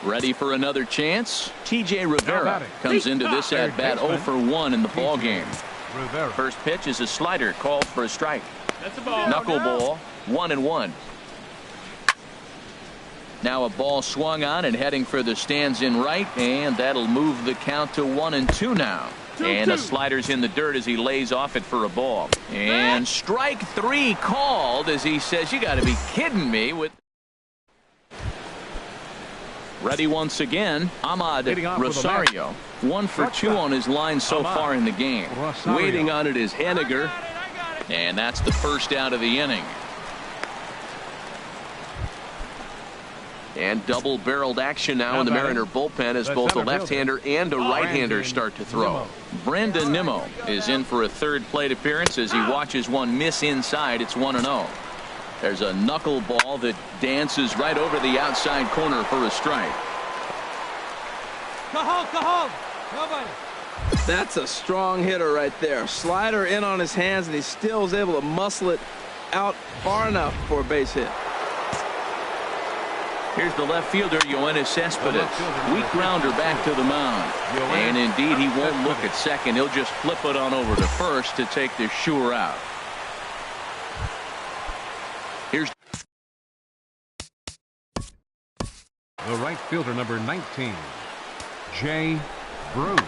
Ready for another chance. T.J. Rivera comes into this at bat 0 for 1 in the ball game. First pitch is a slider called for a strike. Knuckleball. 1-1. Now a ball swung on and heading for the stands in right, and that'll move the count to 1-2 now. And the slider's in the dirt as he lays off it for a ball. And strike 3 called as he says, you got to be kidding me. With ready once again, Ahmad Rosario. 1 for 2 on his line so far in the game. Waiting on it is Henniger. And that's the first out of the inning. And double-barreled action now in the Mariner bullpen as both a left-hander and a right-hander start to throw. Brandon Nimmo is in for a 3rd plate appearance as he watches one miss inside. It's 1-0. There's a knuckleball that dances right over the outside corner for a strike. Go home. Nobody. That's a strong hitter right there. Slider in on his hands, and he still is able to muscle it out far enough for a base hit. Here's the left fielder, Yoenis Cespedes. Weak grounder back to the mound. And indeed, he won't look at second. He'll just flip it on over to first to take the sure out. Here's the right fielder, number 19, Jay Bruce.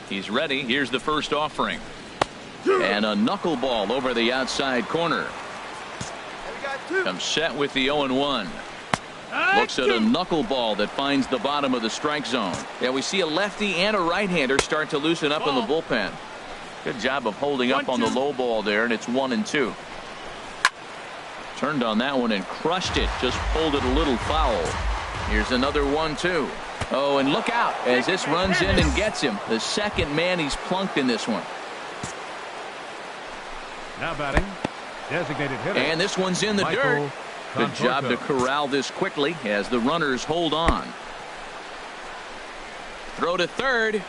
He's ready. Here's the first offering. And a knuckleball over the outside corner. Comes set with the 0-1. Looks at a knuckleball that finds the bottom of the strike zone. Yeah, we see a lefty and a right-hander start to loosen up in the bullpen. Good job of holding up on the low ball there, and it's 1-2. Turned on that one and crushed it. Just pulled it a little foul. Here's another 1-2. Oh, and look out as this runs in and gets him. The second man he's plunked in this one. Now batting, designated hitter. And this one's in the dirt. Good job to corral this quickly as the runners hold on. throw to third.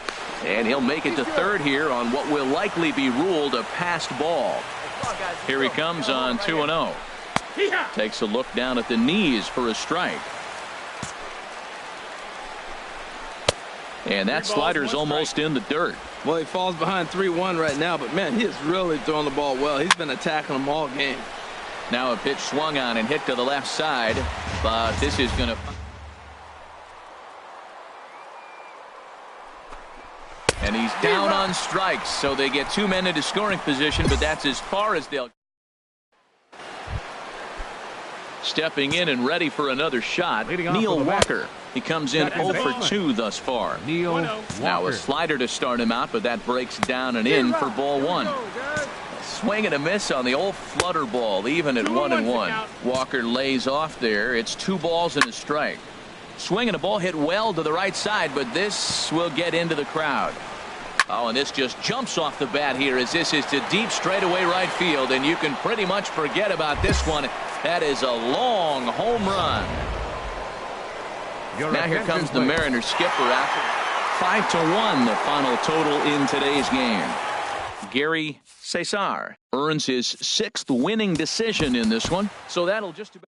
And he'll make it to third here on what will likely be ruled a passed ball. Here he comes on 2-0. Takes a look down at the knees for a strike. And that slider's almost in the dirt. Well, he falls behind 3-1 right now, but man, he is really throwing the ball well. He's been attacking them all game. Now a pitch swung on and hit to the left side, but this is going to... And he's down on strikes, so they get 2 men into scoring position, but that's as far as they'll... Stepping in and ready for another shot, Neil Walker. He comes in 0 for 2 thus far. Neil Walker. Now a slider to start him out, but that breaks down and in for ball 1. Swing and a miss on the old flutter ball, even at 1-1. Walker lays off there. It's 2 balls and a strike. Swing and a ball hit well to the right side, but this will get into the crowd. Oh, and this just jumps off the bat here as this is to deep straightaway right field, and you can pretty much forget about this one. That is a long home run. Now here comes the Mariners skipper after 5-1 the final total in today's game. Gary Cesar earns his 6th winning decision in this one, so that'll just about...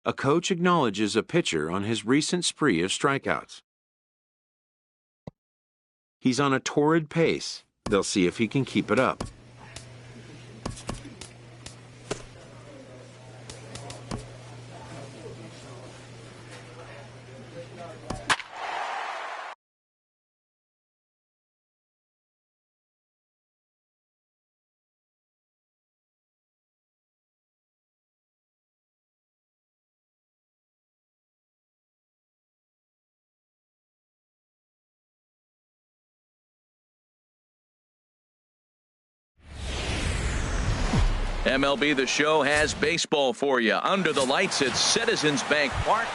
A coach acknowledges a pitcher on his recent spree of strikeouts. He's on a torrid pace. They'll see if he can keep it up. MLB The Show has baseball for you. Under the lights at Citizens Bank Park.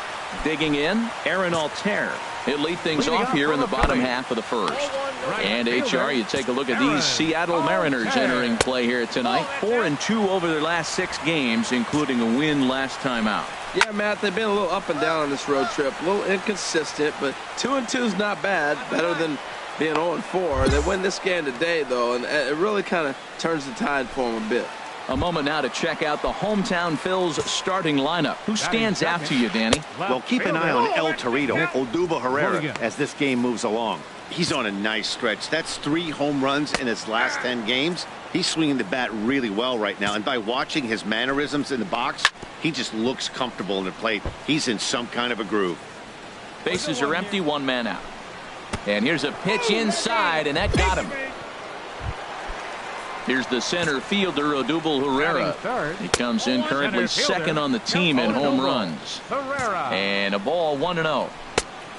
Digging in, Aaron Altair. He'll lead things off here in the bottom half of the first. And HR, you take a look at these Seattle Mariners entering play here tonight. 4-2 over their last 6 games, including a win last time out. Yeah, Matt, they've been a little up and down on this road trip. A little inconsistent, but 2-2 is not bad. Better than being 0-4. They win this game today, though, and it really kind of turns the tide for them a bit. A moment now to check out the hometown Phil's starting lineup. Who stands out to you, Danny? Well, keep an eye on El Torito, Odubel Herrera, as this game moves along. He's on a nice stretch. That's 3 home runs in his last 10 games. He's swinging the bat really well right now, and by watching his mannerisms in the box, he just looks comfortable in the plate. He's in some kind of a groove. Bases are empty, 1 man out. And here's a pitch inside, and that got him. Here's the center fielder, Odubel Herrera. He comes in currently 2nd on the team in home runs. And a ball, 1-0.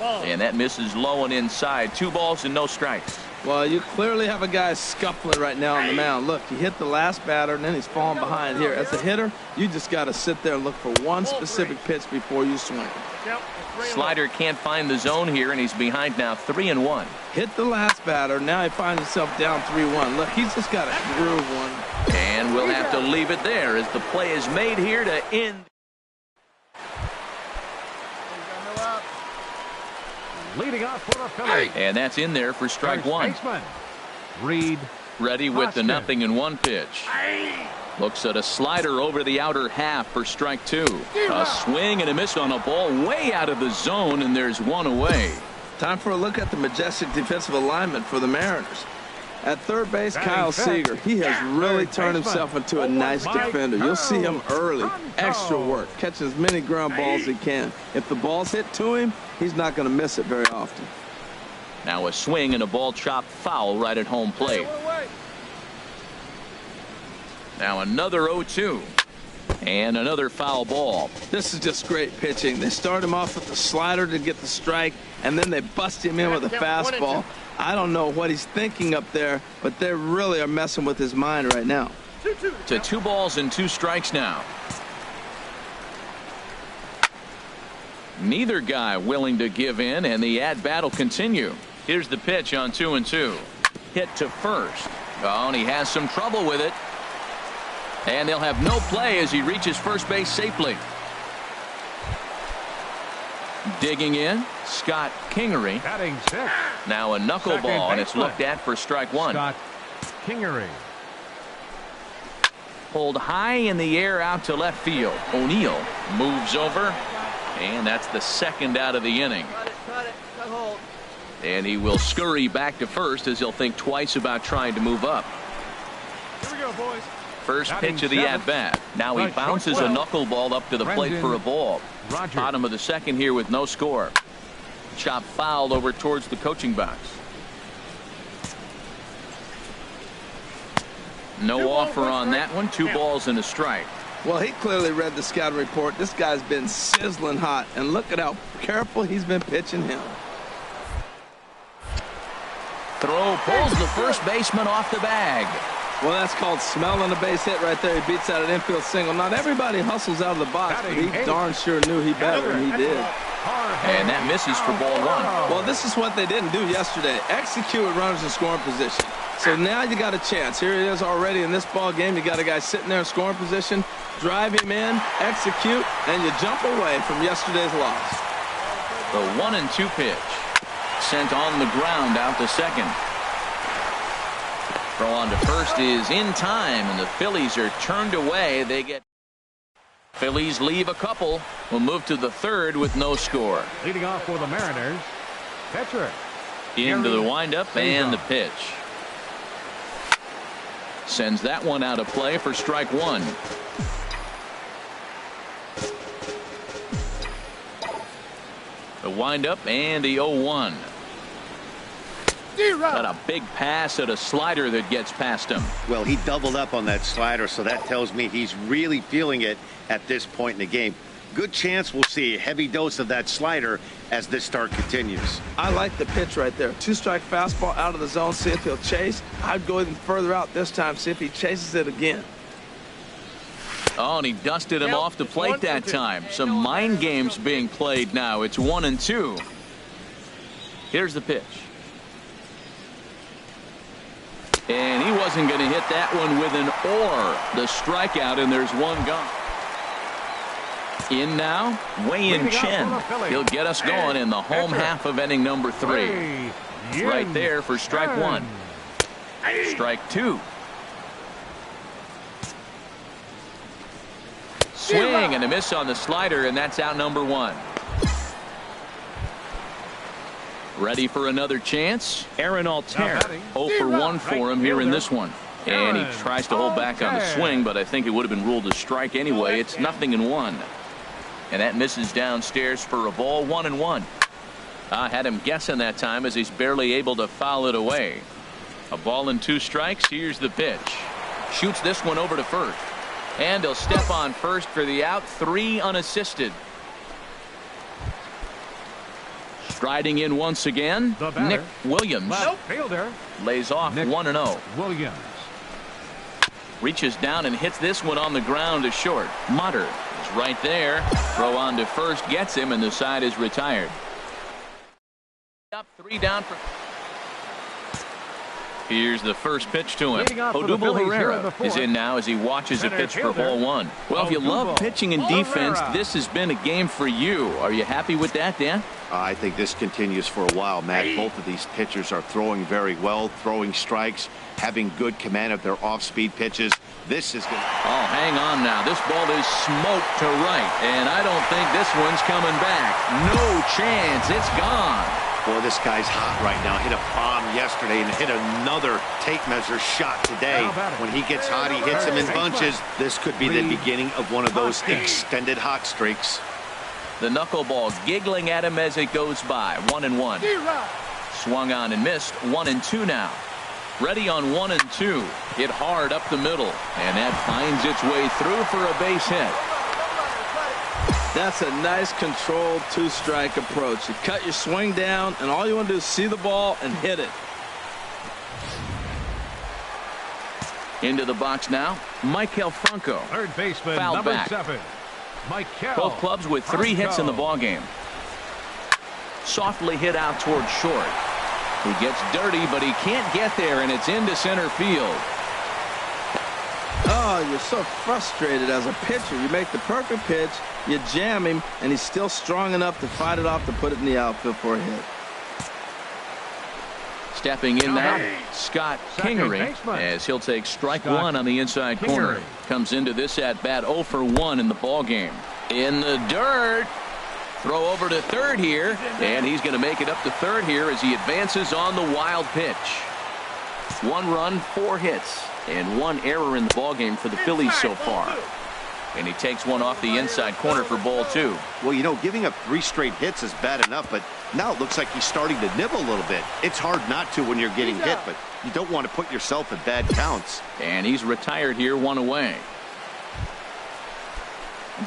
And that misses low and inside. 2 balls and no strikes. Well, you clearly have a guy scuffling right now on the mound. Look, he hit the last batter, and then he's falling behind here. As a hitter, you just got to sit there and look for one specific pitch before you swing. Slider can't find the zone here, and he's behind now 3-1. Hit the last batter. Now he finds himself down 3-1. Look, he's just got to groove one. And we'll have to leave it there as the play is made here to end. Leading off for the Phillies. And that's in there for strike 1. Reed. Ready with the 0-1 pitch. Looks at a slider over the outer half for strike 2. A swing and a miss on a ball way out of the zone, and there's 1 away. Time for a look at the majestic defensive alignment for the Mariners. At third base, Kyle Seager. He has really turned himself into a nice defender. You'll see him early. Extra work. Catching as many ground balls as he can. If the ball's hit to him, he's not going to miss it very often. Now a swing and a ball chopped foul right at home plate. Now another 0-2. And another foul ball. This is just great pitching. They start him off with the slider to get the strike, and then they bust him in with a fastball. I don't know what he's thinking up there, but they really are messing with his mind right now. To 2 balls and 2 strikes now. Neither guy willing to give in, and the at-bat will continue. Here's the pitch on 2-2. Hit to first. Oh, and he has some trouble with it. And they'll have no play as he reaches first base safely. Digging in, Scott Kingery. Batting 6. Now a knuckleball, and it's looked at for strike 1. Scott Kingery. Pulled high in the air out to left field. O'Neill moves over, and that's the second out of the inning. Cut it, cut hold. And he will scurry back to first as he'll think twice about trying to move up. Here we go, boys. First Batting pitch of the 7. at-bat. Now he Right, bounces a short 12. knuckleball up to the plate for a ball. Roger. Bottom of the second here with no score. Chop foul over towards the coaching box. No offer on that one. 2 balls and a strike. Well, he clearly read the scouting report. This guy's been sizzling hot, and look at how careful he's been pitching him. Throw pulls the first baseman off the bag. Well, that's called smelling a base hit right there. He beats out an infield single. Not everybody hustles out of the box, but he darn sure knew he better, and he did. And that misses for ball 1. Well, this is what they didn't do yesterday. Execute with runners in scoring position. So now you got a chance. Here it is already in this ball game. You got a guy sitting there in scoring position. Drive him in, execute, and you jump away from yesterday's loss. The 1-2 pitch. Sent on the ground out to second. Throw on to first is in time, and the Phillies are turned away. They get Phillies leave a couple. We'll move to the third with no score. Leading off for the Mariners, pitcher. Into the windup and the pitch. Sends that one out of play for strike 1. The windup and the 0-1. Got a big pass at a slider that gets past him. Well, he doubled up on that slider, so that tells me he's really feeling it at this point in the game. Good chance we'll see a heavy dose of that slider as this start continues. I like the pitch right there. 2-strike fastball out of the zone. See if he'll chase. I'd go even further out this time. See if he chases it again. Oh, and he dusted him off the plate that time. Some mind games being played now. It's 1-2. Here's the pitch. And he wasn't going to hit that one with an or. The strikeout, and there's one gone. In now, Wei-Yin Chen. He'll get us going in the home half of inning number 3. Right there for strike 1. Strike 2. Swing and a miss on the slider, and that's out number 1. Ready for another chance? Aaron Altair. 0 for 1 for him here in this one. And he tries to hold back on the swing, but I think it would have been ruled a strike anyway. It's 0-1. And that misses downstairs for a ball. 1-1. I had him guessing that time as he's barely able to foul it away. A ball and 2 strikes. Here's the pitch. Shoots this one over to first. And he'll step on first for the out. 3 unassisted. Striding in once again, Nick Williams. Fielder. Lays off 1-0. Williams. Reaches down and hits this one on the ground to short. Mutter is right there. Throw on to first gets him, and the side is retired. Up 3 down for. Here's the first pitch to him. Odubel Herrera is in now as he watches a pitch for ball 1. Well, if you love pitching and defense, this has been a game for you. Are you happy with that, Dan? I think this continues for a while, Matt. Both of these pitchers are throwing very well, throwing strikes, having good command of their off-speed pitches. This is good. Oh, hang on now. This ball is smoked to right, and I don't think this one's coming back. No chance. It's gone. Boy, this guy's hot right now. Hit a bomb yesterday and hit another tape measure shot today. When he gets hot, he hits him in bunches. This could be the beginning of one of those extended hot streaks. The knuckleball giggling at him as it goes by. 1-1. Swung on and missed. 1-2 now. Ready on 1-2. Hit hard up the middle, and that finds its way through for a base hit. That's a nice controlled 2-strike approach. You cut your swing down, and all you want to do is see the ball and hit it. Into the box now, Maikel Franco. Third baseman, fouled number back. 7. Maikel Both clubs with 3 hits in the ballgame. Softly hit out toward short. He gets dirty, but he can't get there, and it's into center field. Oh, you're so frustrated as a pitcher. You make the perfect pitch, you jam him, and he's still strong enough to fight it off to put it in the outfield for a hit. Stepping in now, Scott Kingery, as he'll take strike one on the inside corner. Comes into this at bat 0 for 1 in the ball game. In the dirt. Throw over to third here, and he's going to make it up to third here as he advances on the wild pitch. 1 run, 4 hits, and 1 error in the ball game for the Phillies so far. And he takes one off the inside corner for ball 2. Well, you know, giving up 3 straight hits is bad enough, but now it looks like he's starting to nibble a little bit. It's hard not to when you're getting hit, but you don't want to put yourself in bad counts. And he's retired here, 1 away.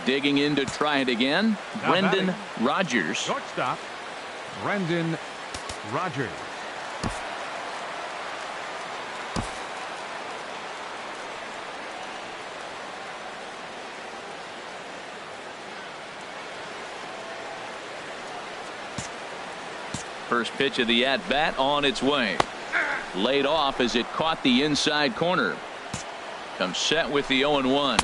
Digging in to try it again, Brendan Rodgers. Shortstop, Brendan Rodgers. First pitch of the at-bat on its way. Laid off as it caught the inside corner. Comes set with the 0-1.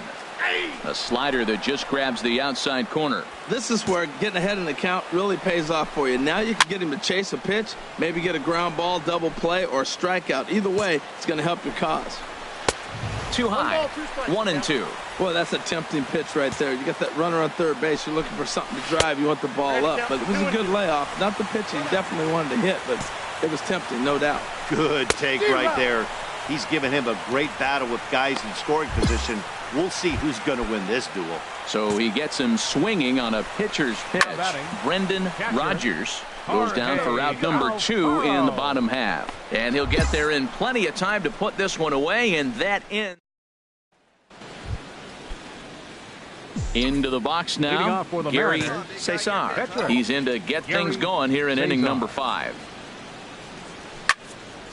A slider that just grabs the outside corner. This is where getting ahead in the count really pays off for you. Now you can get him to chase a pitch, maybe get a ground ball, double play, or a strikeout. Either way, it's going to help your cause. Too high. 1-2. Boy, that's a tempting pitch right there. You got that runner on third base. You're looking for something to drive. You want the ball up. But it was a good layoff. Not the pitch he definitely wanted to hit, but it was tempting, no doubt. Good take right there. He's given him a great battle with guys in scoring position. We'll see who's going to win this duel. So he gets him swinging on a pitcher's pitch. Brendan Rodgers goes down for route number 2 in the bottom half. And he'll get there in plenty of time to put this one away, and that ends. Into the box now, Gary Cesar. He's in to get things going here in inning number 5.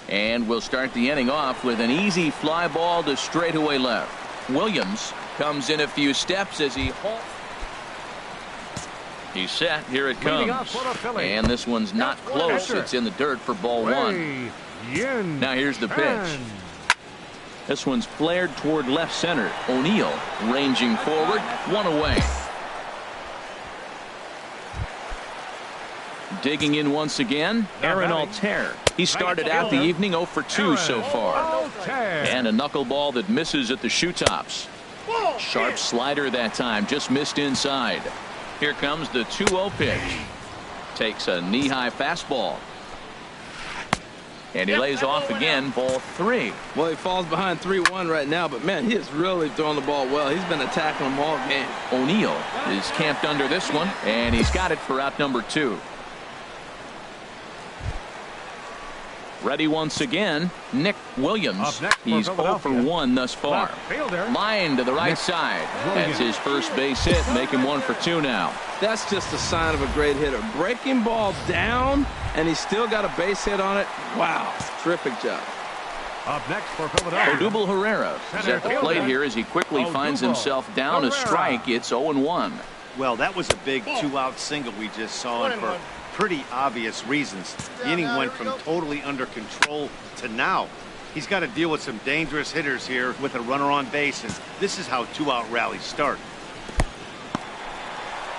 And we'll start the inning off with an easy fly ball to straightaway left. Williams comes in a few steps as he halts. He's set. Here it comes. And this one's not close. It's in the dirt for ball 1. Now here's the pitch. This one's flared toward left center. O'Neill ranging forward. 1 away. Digging in once again, Aaron Altair. He started out the evening 0 for 2 so far. And a knuckleball that misses at the shoe tops. Sharp slider that time, just missed inside. Here comes the 2-0 pitch. Takes a knee-high fastball. And he lays off again, ball 3. Well, he falls behind 3-1 right now, but man, he is really throwing the ball well. He's been attacking them all game. O'Neill is camped under this one, and he's got it for out number 2. Ready once again, Nick Williams. He's 0 for 1 thus far. Line to the right side. That's his first base hit, making 1 for 2 now. That's just a sign of a great hitter. Breaking ball down, and he's still got a base hit on it. Wow, terrific job. Up next for Philadelphia, Odubel Herrera is at the plate here as he quickly finds himself down a strike. It's 0-1. Well, that was a big 2-out single we just saw, and for pretty obvious reasons. The inning went from totally under control to now. He's got to deal with some dangerous hitters here with a runner on base, and this is how 2-out rallies start.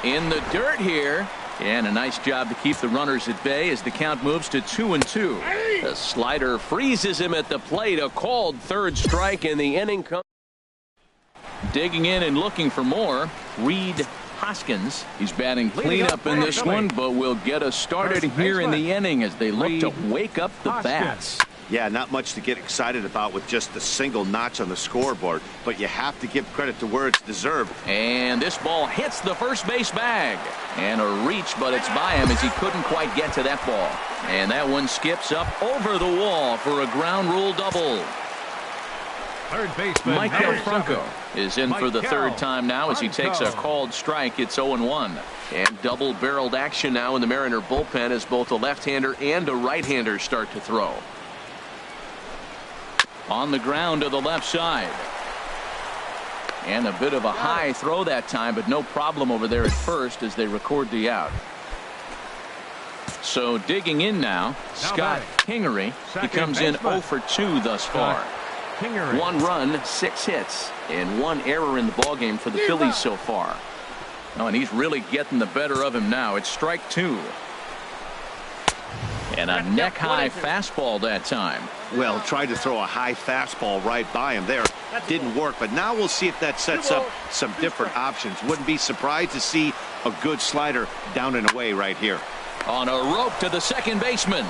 In the dirt here, and a nice job to keep the runners at bay as the count moves to 2-2. The slider freezes him at the plate. A called third strike, and the inning comes. Digging in and looking for more, Reed Hoskins. He's batting cleanup in this one, but will get us started here in the inning as they look to wake up the bats. Yeah, not much to get excited about with just the single notch on the scoreboard, but you have to give credit to where it's deserved. And this ball hits the first base bag. And a reach, but it's by him as he couldn't quite get to that ball. And that one skips up over the wall for a ground rule double. Third baseman Maikel Franco is in for the third time now as he takes a called strike. It's 0-1. And double-barreled action now in the Mariner bullpen as both a left-hander and a right-hander start to throw. On the ground to the left side. And a bit of a high throw that time, but no problem over there at first as they record the out. So digging in now, Scott Kingery. He comes in 0 for 2 thus far. 1 run, 6 hits, and 1 error in the ballgame for the Phillies so far. Oh, and he's really getting the better of him now. It's strike 2. And a neck-high fastball that time. Well, tried to throw a high fastball right by him there. Didn't work, but now we'll see if that sets up some different options. Wouldn't be surprised to see a good slider down and away right here. On a rope to the second baseman.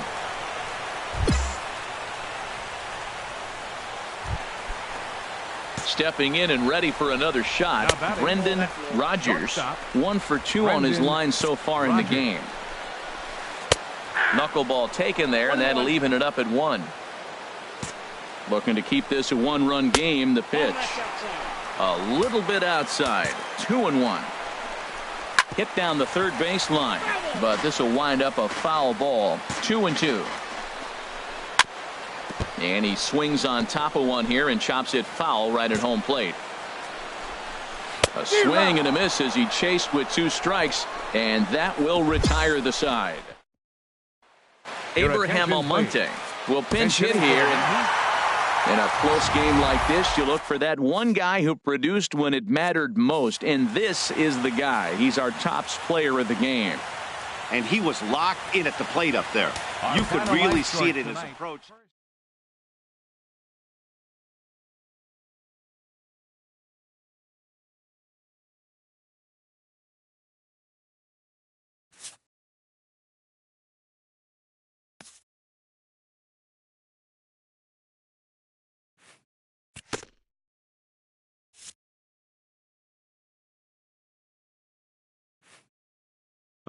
Stepping in and ready for another shot, Brendan Rodgers. 1 for 2 on his line so far in the game. Knuckleball taken there, and that'll even it up at 1. Looking to keep this a 1-run game. The pitch a little bit outside. 2-1. Hit down the third baseline, but this will wind up a foul ball. 2-2. And he swings on top of one here and chops it foul right at home plate. A swing and a miss as he chased with 2 strikes, and that will retire the side. Abraham Almonte will pinch hit here. In a close game like this, you look for that one guy who produced when it mattered most, and this is the guy. He's our tops player of the game. And he was locked in at the plate up there. You could really see it in his approach.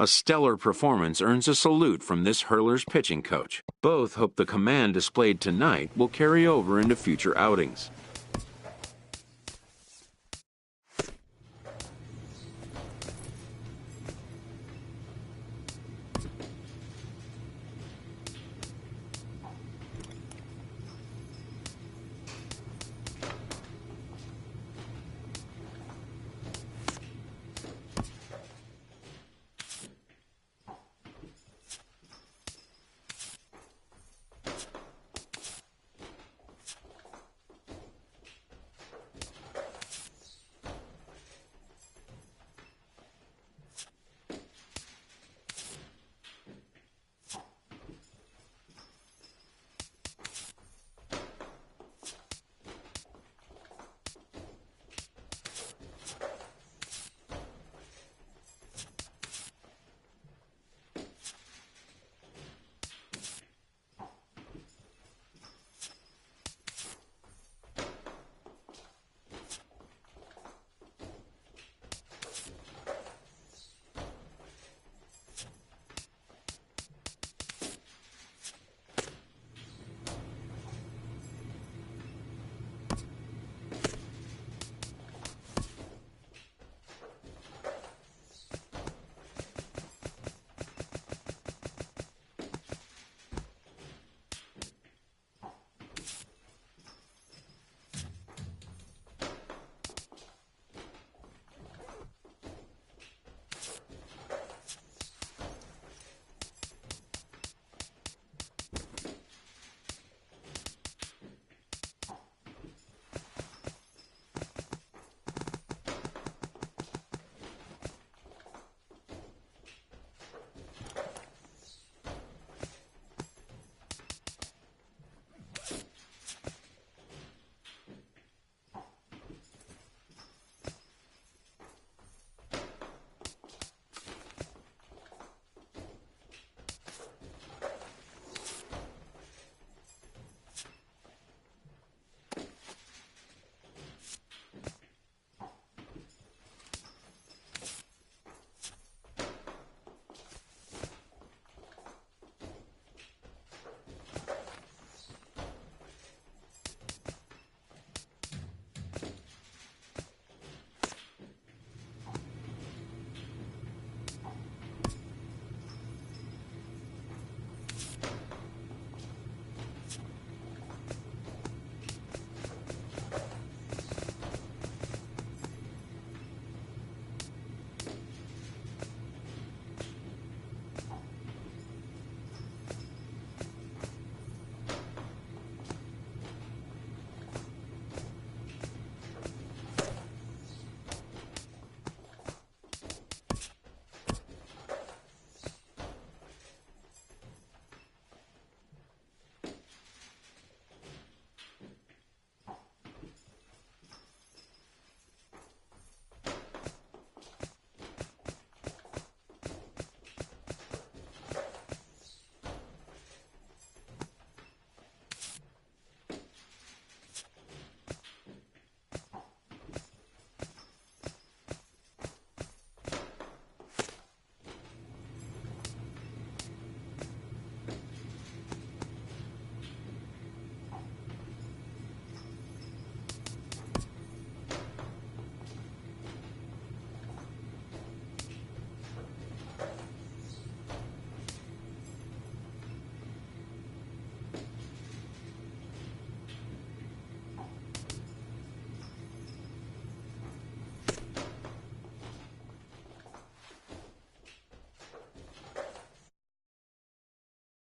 A stellar performance earns a salute from this hurler's pitching coach. Both hope the command displayed tonight will carry over into future outings.